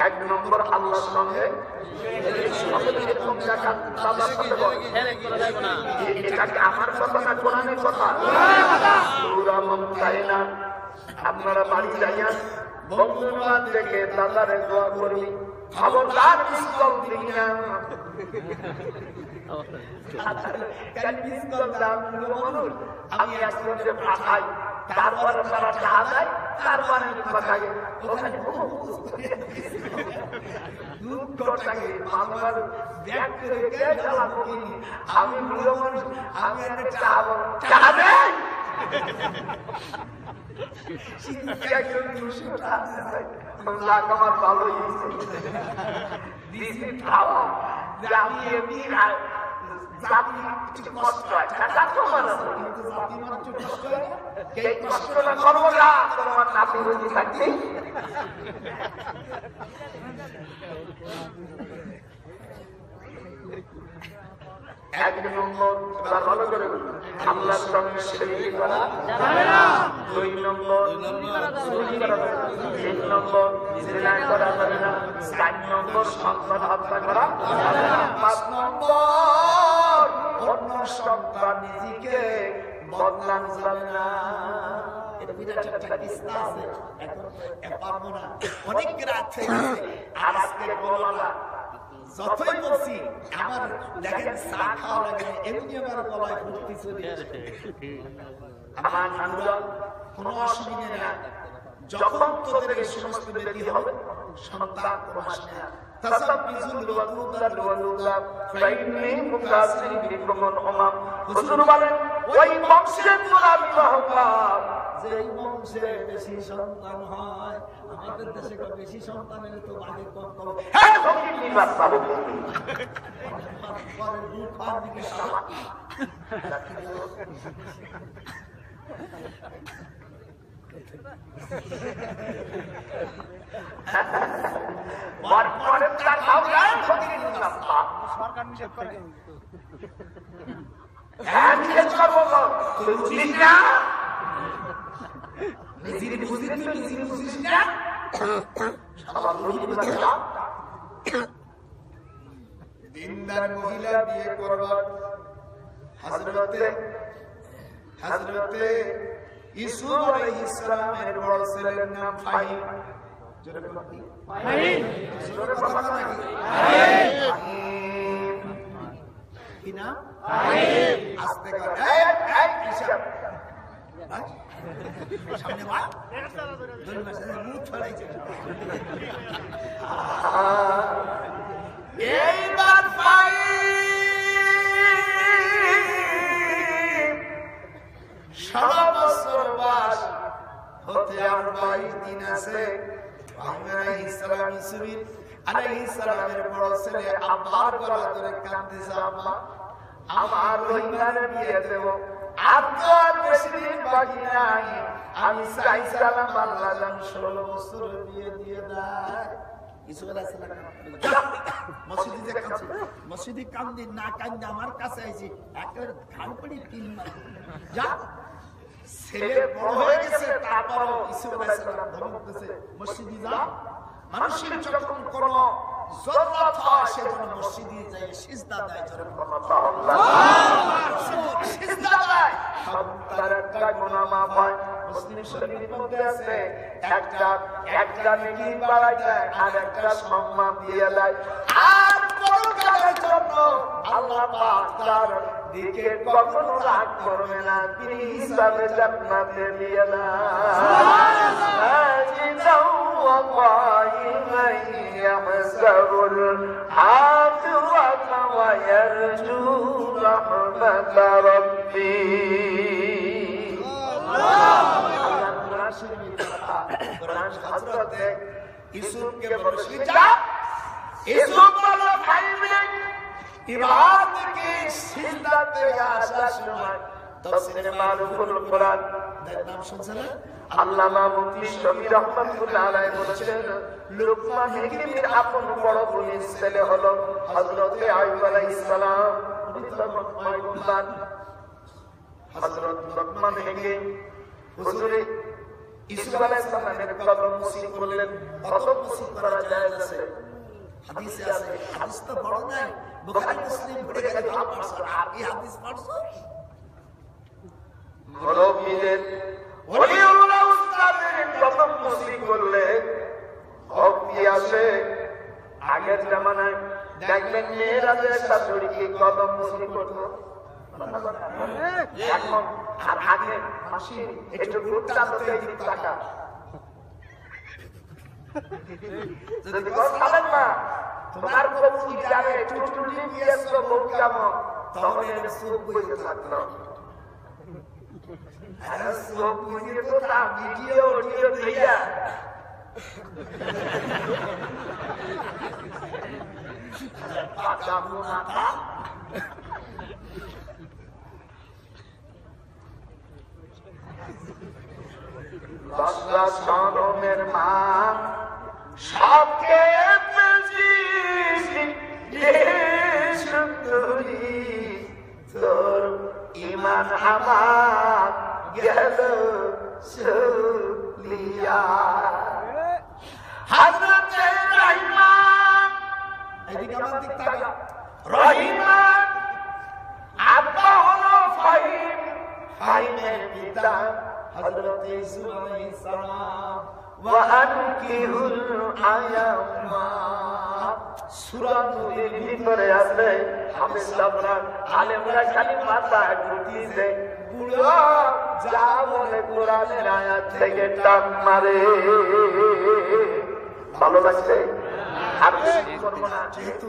এক নম্বর আল্লাহর সঙ্গে এটাকে আমার কথা না কোরআনের কথা সূরা মুমতাহিনা আপনারা বাড়ি যাইয়া বন্ধুবান দেখে দাদারে দোয়া করবি খবরদার পিস্তল দিবি না আমি একজনকে পাঠাই তারপরে তারা যা দেয় তারপরে পাঠাই ওখানে আমি বুড়ো মানুষ আমি একটা চা দেয় আমার ভালো খাওয়া আমি এমনি কষ্ট হয় কষ্ট না করবো না তোমার নাতি বুঝি থাকছি এক নম্বর ভালো করে আল্লাহর সঙ্গে শিরক করা দুই নম্বর চুরি করা তিন নম্বর জিনা করা যাবে না চার নম্বর সন্তান হত্যা করা পাঁচ নম্বর অন্য সন্তান নিজেকে বদনাম যাবে না অনেক রাত আর আজকে বলা যতই বলছি আমার দেখেন চা খাওয়া লাগে এমনি আমার গলায় ভর্তি চলে আমার নানুরা কোনো অসুবিধা নেই যখন তোদের এই সমস্ত ব্যাধি হবে সন্তান প্রমাণ নেয় তাসাব্বিজুল ওয়াদুদাল ওয়ালুদা ফাইন্নি মুকাসিরি বিকুমুল উমাম হুজুর বলেন ওই বংশে তোরা বিবাহ কর যেই বংশে বেশি সন্তান হয় আমাদের দেশে বেশি সন্তানের তো বাড়ি কম কম হ্যাঁ ফকির নিবাস পাবো পরে দুঃখ আর দিকে সারা সরকার নিষেধ করে দিনদার মহিলা বিয়ে করবার হযরতে ইসুফ আলাইহিস সালামের বড় ছেলের নাম ফাহিম। জোরে বলুন কি? ফাহিম। জোরে বলুন নাকি? ফাহিম। কিনা আস্তে করে সামনে ভাই মুখ ছড়াইছে এইবার ভাই সারা বছর বাস হতে আর 22 দিন আছে আলাইহিস সালাম ইসমাঈল আলাইহিস সালামের বড় ছেলে আব্বার গলা ধরে কাঁদতেছে আম্মা আমার রহিমার বিয়ে দেব আর তো আর বেশি দিন বাকি নাই আমি চাইছিলাম আল্লাহ যেন 16 বছর বিয়ে দিয়ে দেয় ইসু আলাইহিস সালাম মসজিদে কান্দি না কান্দি আমার কাছে আইছি একের ঘাড় পড়ি 3 মাস যা ছেলে বড় হয়ে গেছে তারপরও ইসু আলাইহিস সালাম ধমক দিয়েছে মসজিদে যা মানুষের যখন কোন জরুরত হয় সেজন্য মসজিদে যায় সিজদা দেয় সিজদা দেয় তার একটা গুনাহ মাফ হয় মুসলিম শরীফের মধ্যে আছে একটা নেকি বাড়ায় দেয় আর একটা সম্মান দিয়ে দেয় আর পরকালের জন্য আল্লাহ পাক তার দিকে কখনো রাগ করবে না তিনি হিসাবে জান্নাতে দিয়ে দেয় সুবহানাল্লাহ وقائما يحسب الآخرة ويرجو رحمة ربي قرآن حضرت یوسف کے برشی جا یوسف بلو بھائی میں عبادت کی شدت آسا شمار تفسیر معلوم القرآن নাম শুনছেন আল্লামা মুফতি শফি রহমাতুল্লাহ আলাইহি বলেছেন লুকমান হাকিমের আপন বড় বোনের ছেলে হলো হযরত আইয়ুব আলাইহিস সালাম হযরত লুকমান হাকিম হুজুরে ইউসুফ আলাইহিস সালামের কদম মুসি করলেন কদম মুসি করা যায় আছে হাদিসে আছে হাদিস তো বড় নাই বুখারী মুসলিম পড়ে গেলে ভালো পারছো আর এই হাদিস পারছো মুরব্বিদের ওলিউল্লাহ উস্তাদের কদম মুসি করলে ভক্তি আসে আগের জামানায় দেখবেন মেয়েরা যে শাশুড়িকে কদম মুসি করতো এখন আর আগে মাসি একটু ঘুরটা তো এই দিক টাকা যদি খাবেন না তোমার কবুল যাবে টুটুলি দিয়েছো মুখ কেমন তখন এর সুখ বইতে থাকলো আরে সুখ বুঝিয়ে তো তা ভিডিও দিয়া পাকা মুনাতা বাদশা শানমের মা সবকে বেশি সুন্দরী তোর ইমান আমার গেল সুলিয়া হযরত রহিমান এদিকে আমার দিক তাকা রহিমান আব্বা হলো ফাহিম ফাহিমের পিতা হযরত ইউসুফ আলাইহিস সালাম ওয়া আনকিহুল আয়ামা সূরা নূরের ভিতরে আছে হাফেজরা আলেমরা খালি মাথা ঘুরিয়ে বুড়ো যা বলে কোরআনের আয়াত থেকে টান মারে ভালো লাগছে আর করব না যেহেতু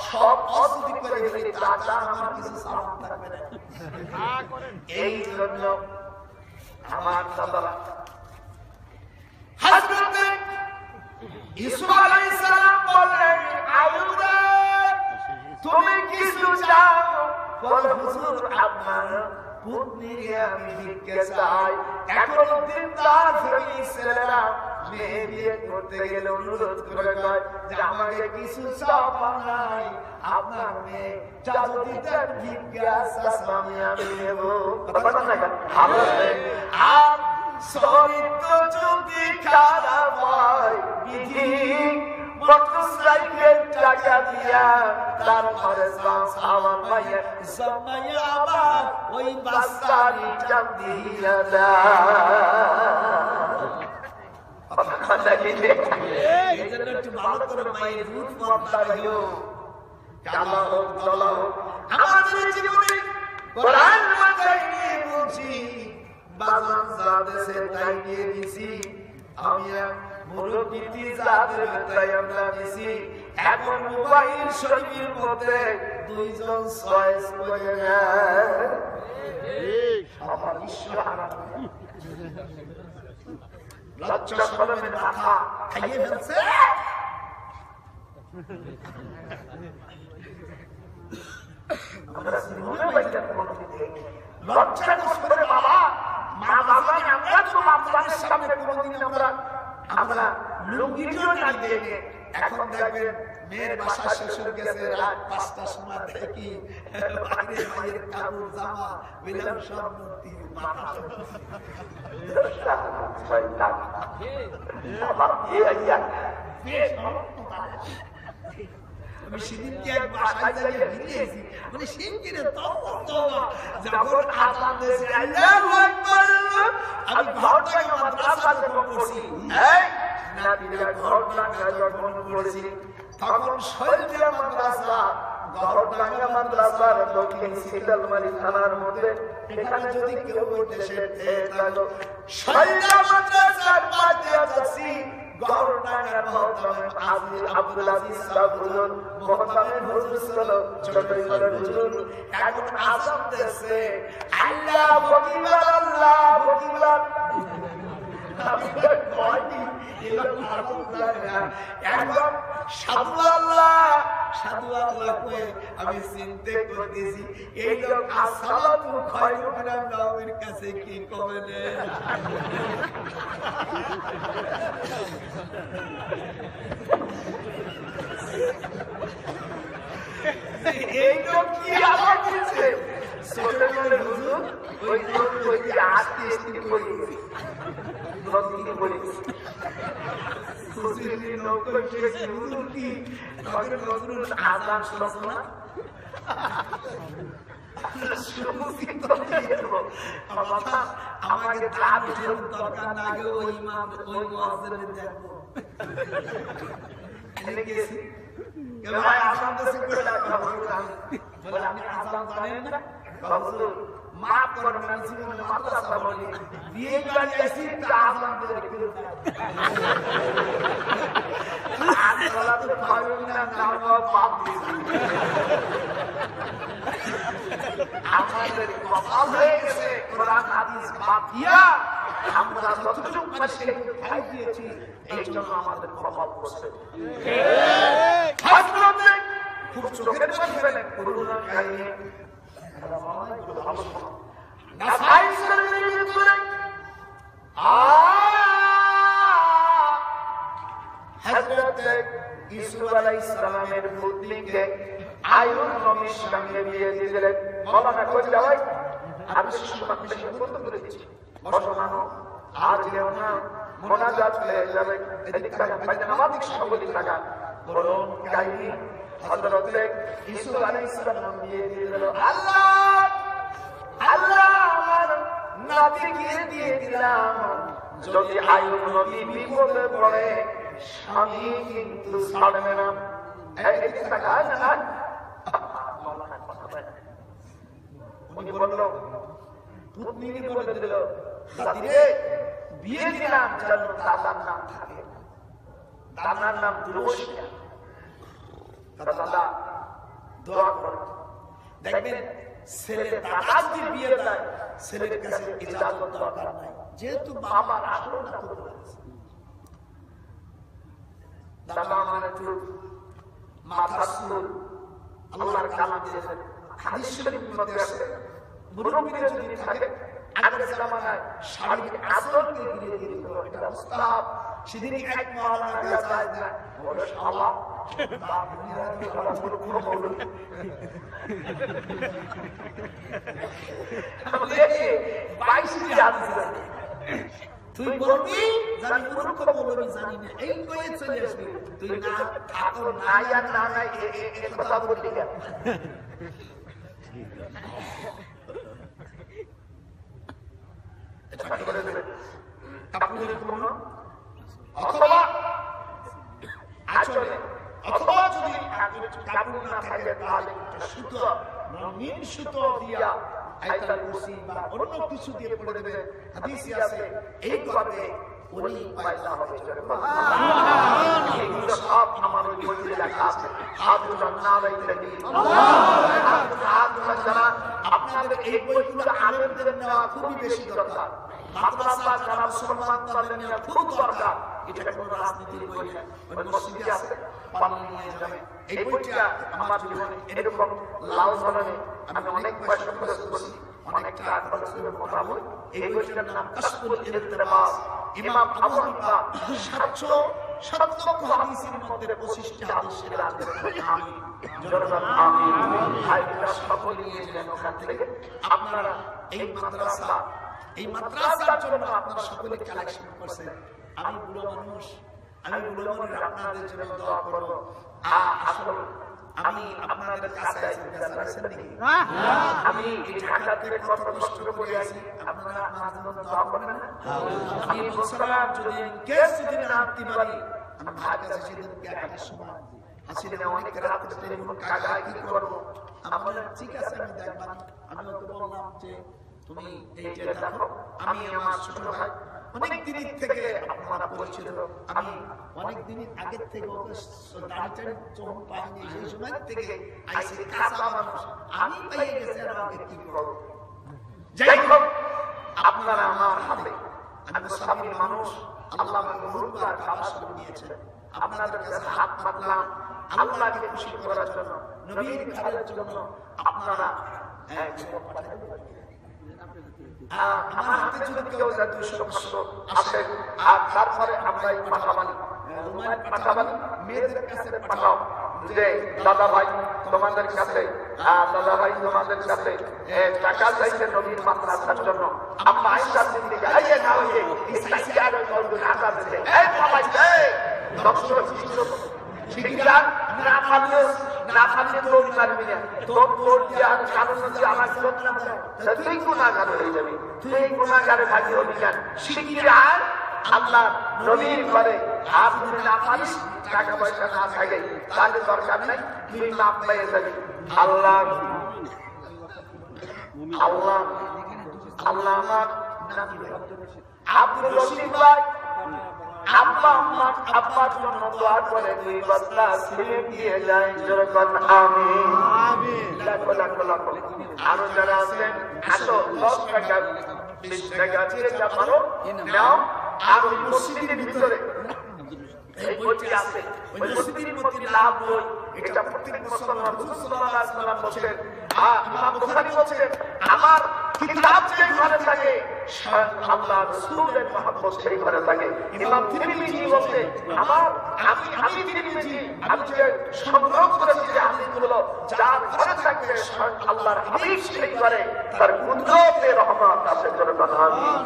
সব অস্বীকার করে দিলে তাছাড়া আমার কিছু সালাম থাকবে না এই জন্য আমার দাদারা হযরত ইউসুফ আলাইহিস সালাম বললেন আইয়ুব রে তুমি কিছু চাও বল হুজুর আপনার পুত্রকে আমি ভিক্ষা চাই এখন দিনদার ফ্যামিলি ছেলেরা মেয়ে বিয়ে করতে গেলে অনুরোধ করে কয় যে আমাকে কিছু চাওয়া নাই আপনার মেয়ে যা যদি দেন ভিক্ষা সালামি আমি নেব আর চরিত্র যদি খারাপ হয় বিধি মোটরসাইকেল টাকা দিয়া তার ঘরে আমার মাইয়া জামাইয়া আবার ওই বাচ্চারি চাপ দিয়া এই জন্য একটু ভালো করে মায়ের রূপ বদলাইও কালা হোক জলা হোক আমাদের জীবনে কোরআন মাথায় নিয়ে বলছি বাজান যা দেশে তাই নিয়ে দিছি আমি মুরব্বী যাদের তাই আমরা দিছি এখন মোবাইল শরীফের মধ্যে দুইজন চয়েস করে নেয় আমার ঈশ্বর লজ্জা শরমের মাথা খাইয়ে ফেলছে আমরা জীবনে বাইরে কোনোদিন দেখি লজ্জা করে বাবা মা বাবা আমরা তো বাচ্চাদের সামনে কোনোদিন আমরা লুঙ্গিও না দেখে এখন দেখবেন মেয়ের বাসা শ্বশুর গেছে রাত 5টার সময় দেখি বাইরে মায়ের কাপড় জামা বিলাম সব মূর্তি মাথা শয়তান বাবা আমি সেদিন কি এক বাসায় যাইয়া ভিড়িয়েছি মানে সেদিন যখন আজান দিয়েছে আল্লাহু আকবার আমি ঘরটা মাদ্রাসাতে পড়ছি এই নাতিরা ঘরটা যখন পড়ছি তখন শৈলজা মাদ্রাসা ঘরটাঙ্গা মাদ্রাসার দক্ষিণ শীতলমারি থানার মধ্যে এখানে যদি কেউ দেশে থাকো শৈলজা মাদ্রাসার পাশে আছি ঘরটাঙ্গার মহতামের আব্দুল আজিজ সাহেব হুজুর মহতামের হুজুর ছিল চট্টগ্রামের হুজুর এখন আজান দিয়েছে আল্লাহ বকিবার আল্লাহ বকিবার আমি চিন্তা করতেছি এই লোক আসসালাতু খায়রুম মিনান নাওমের কাছে কি কবে এই লোক কি আবার দিচ্ছে ছোটবেলার হুজুর ওই আস্তে আস্তে করে নদী বলে হুজুরের নৌকো শেষে হুজুর কি নজরুল আজান শুনছ না আমাকে দরকার না গেলে ওই ইমাম ওই মুয়াজ্জিন দেখবো গেছি ভাই আজান দেশে করে বলে আপনি আজান জানেন না হুজুর মাফ করবেন আমি জীবনে মাদ্রাসা বলি বিয়ে বাড়ি আসি তা আজান দিয়ে রেখে আজ বলাতে পারবেন না নাম পাপ দিয়েছি আমাদের কপাল হয়ে গেছে কোরআন হাদিস বাদ দিয়া আমরা যতটুকু পারছি খাই দিয়েছি এই জন্য আমাদের কপাল করছে খুব চোখের পানি ফেলে করুণা খাইয়ে ইউসুফ আলাইহিস সালামের পুত্রকে আয়ুব নবীর সঙ্গে বিয়ে দিলেন মাওলানা কই যাওয়াই আমি বেশি বন্ধ করে দিচ্ছি বসমানো আর যেও না মোনাজাত হয়ে যাবে এদিক থেকে বাইরে আমাদের সকলের টাকা বলুন কাহিনী হযরত ইউসুফ আলাইহিস সালাম বিয়ে দিলেন আল্লাহ আল্লাহ আমার নাতিকে দিয়ে দিলাম যদি আয়ুব নবী বিপদে পড়ে স্বামী কিন্তু ছাড়বে না এদিক থেকে না উনি বলল পুত্নী বলে দিল দাদিরে বিয়ে দিলাম যেন দাদার নাম থাকে দাদার নাম দুরুশিয়া দাদা দোয়া করো দেখবেন ছেলে দাদা যদি বিয়ে দেয় ছেলের কাছে ইজাজত দরকার নাই যেহেতু বাবার আসলটা তো বলেছে দাদা আমার একটু মাথা চুল আল্লাহর কালাম দিয়েছেন হাদিস শরীফের মধ্যে আছে মুরব্বিরা যদি থাকে আগের জামানায় শারীরিক আচরণকে ঘিরে ঘিরে এটা মুস্তাহাব সেদিন এক মাওলানা যায় না বলে শালা বাপ নিরানি হলো মূর্খ মৌলবি দেখে 22 জাত তুই বলবি জানি মূর্খ মৌলবি জানি না এই কয়ে চলে আসবি তুই না ঠাকুর না আর না না এই কথা বললি কেন অথবা আচলে অথবা যদি কাপড় না থাকে তাহলে সুতো রঙিন সুতো দিয়া আয়াতুল কুরসি বা অন্য কিছু দিয়ে পড়ে দেবে। হাদিসে আছে এই করবে ওলি পয়দা হবে। এইগুলো সব আমার ওই বইতে লেখা আছে। হাতুল্লাহ নারাই তাকবীর। হাতুল্লাহ যারা আপনাদের এই বইগুলো আলেমদের নেওয়া খুবই বেশি দরকার। মাদ্রাসা যারা মুসলমান তাদের নেওয়া খুব দরকার। এটা কোনো রাজনীতির বই না, ওই মসজিদে আছে, পালন নিয়ে যাবে। এই বইটা আমার জীবনে এরকম লাল ধরনের আমি অনেক পয়সা খরচ করি, অনেক টাকা খরচ করে পড়াবো। এই বইটার নাম কাশফুল ইলতিবাস। ইমাম আবু হানিফা 700 হাদিসের মধ্যে 25টা হাদিসের রাজি আমিন। জোরদার আমিন। হাইটা সকল নিয়ে যান ওখান থেকে। আপনারা এই মাদ্রাসার জন্য আপনারা সকলে কালেকশন করছেন। আমি বুড়ো মানুষ, আপনাদের জন্য দোয়া করব। আসলে আমি আপনাদের কাছে আছি, আছেন নাকি? আমি এই ঢাকা থেকে কত কষ্ট করে আসি, আপনারা আমার জন্য দোয়া করবেন না? আমি বলছিলাম যদি যদি না আনতে পারি, আমি ভাইয়ের কাছে সেদিন একটা সময় আসলে অনেক রাতে টেলিফোন কাগা কি করব। আমরা ঠিক আছে আমি দেখব। আমি ওকে বললাম যে তুমি এইটা দেখো, আমি আমার ছোট ভাই অনেক দিন থেকে আপনারা পরিচিত। আমি অনেক দিন আগে থেকে ওকে দাঁড়িয়ে যখন পাইনি সেই সময় থেকে আইসি কাঁচা মানুষ আমি পাইয়ে গেছি। আর আমাকে কি করব? যাই হোক, আপনারা আমার হাতে, আমি স্বামীর মানুষ, আল্লাহ আমাকে বহুবার খাবার দিয়েছেন। আপনাদের কাছে হাত পাতলাম আল্লাহকে খুশি করার জন্য, নবীর খালের জন্য। আপনারা আমার হাতে যদি কেউ 200 আসে, আর তারপরে আমরা এই পাঠাবানি মেয়েদের কাছে পাঠাও যে দাদা ভাই তোমাদের কাছে টাকা চাইছে নবীর মাদ্রাসার জন্য। আম্মা আয়েশা সিদ্দিকা আইয়ে না হইয়ে ইসলাইয়ার ওই মওজুদ আটা দিতে এই বাবা এই 200 শিক্ষার না পারলে তোর পারবি না। তোর যে আর কারণ যে আমার চোখ না তুই গুনাহগার হয়ে যাবি, তুই গুনাহগারে ভাগী হবি কেন? শিক্ষার আল্লাহ নবীর ঘরে আর তুমি না পারিস, টাকা পয়সা না থাকে তাহলে দরকার নেই, তুই মাপ পেয়ে যাবি। আল্লাহ আমার আব্দুল রশিদ ভাই আব্বার জন্য দোয়া করে 2 বস্তা সিমেন্ট দিয়ে যায়। যেরকম আমিন। লাখ আরো যারা আছেন আসো 10 টাকা 20 টাকা দিয়ে যা পারো নাও। আর ওই মসজিদের ভিতরে এই বইটি আছে, ওই মসজিদের মধ্যে লাভ বই, এটা প্রত্যেক মুসলমান হুজুর সাল্লাল্লাহু আলাইহি ওয়াসাল্লাম বলেন। ইমাম বুখারী বলেন আমার কিতাব যে ঘরে থাকে আল্লাহ রাসূলের মহব্বত সেই ঘরে থাকে। ইমাম তিরমিজি বলেন আমি তিরমিজি আমি যে সংগ্রহ করেছি যে হাদিসগুলো যার ঘরে থাকে আল্লাহর হাবিব সেই ঘরে তার কুদরতে রহমত আছে। জোরে আমিন।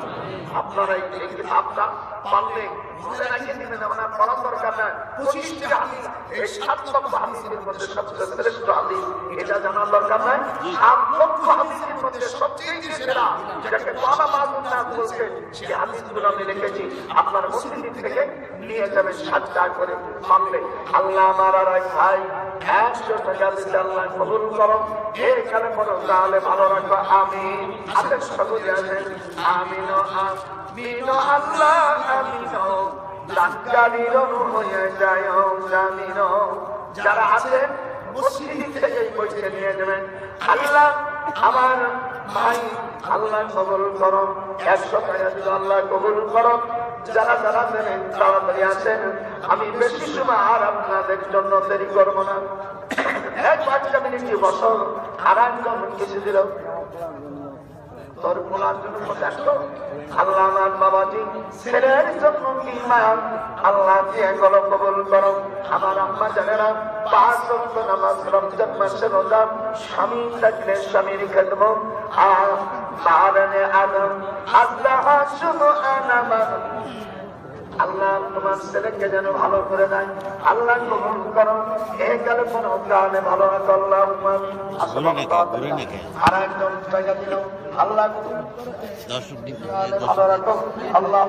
আপনারা এই কিতাবটা পারলে মনে রাখে দিবেন, আপনার পড়ার দরকার নাই। 25টা হাদিস, এই 7 লক্ষ হাদিসের মধ্যে সবচেয়ে শ্রেষ্ঠ হাদিস, এটা জানার দরকার নাই। 7 লক্ষ হাদিসের মধ্যে সবচেয়ে সেরা যেটাকে বাবা মামুন না বলছে সেই হাদিসগুলো আমি লিখেছি। আপনার মসজিদ থেকে নিয়ে যাবেন 7 টাকা করে পারলে। আল্লাহ আমার আর ভাই 100 টাকা দিতে আল্লাহ কবুল করো। এখানে মনে তাহলে ভালো রাখবো। আমিন। আছেন সকলে আছেন আমিন আমিন আল্লাহ আমিন। লাগানির হয়ে যায় জামিন। যারা আছেন মসজিদ থেকে বইতে নিয়ে যাবেন। আল্লাহ আমার ভাই আল্লাহ কবুল করো। 100 টাকা দিল আল্লাহ কবুল করো। যারা দেবেন তাড়াতাড়ি আছেন, আমি বেশি সময় আর আপনাদের জন্য দেরি করবো না। 1 মিনিট বছর আর একজন কিছু দিল তোর পোলার জন্য দেখো। আল্লাহ আমার বাবাজি ছেলের জন্য কি মায়া, আল্লাহ দিয়ে গলো কবুল করো। আমার আম্মা জানেরা 5 ওয়াক্ত নামাজ রমজান মাসে রোজা, স্বামী থাকলে স্বামীর খেদমত। আর মারানে আদম আল্লাহ সুবহানাহু আল্লাহ তোমার ছেলেকে যেন ভালো করে দেয়, আল্লাহ কবুল করো। এই কালে কোনো গানে ভালো না আল্লাহ আর একদম জায়গা দিল আল্লাহ ভালো রাখো। আল্লাহ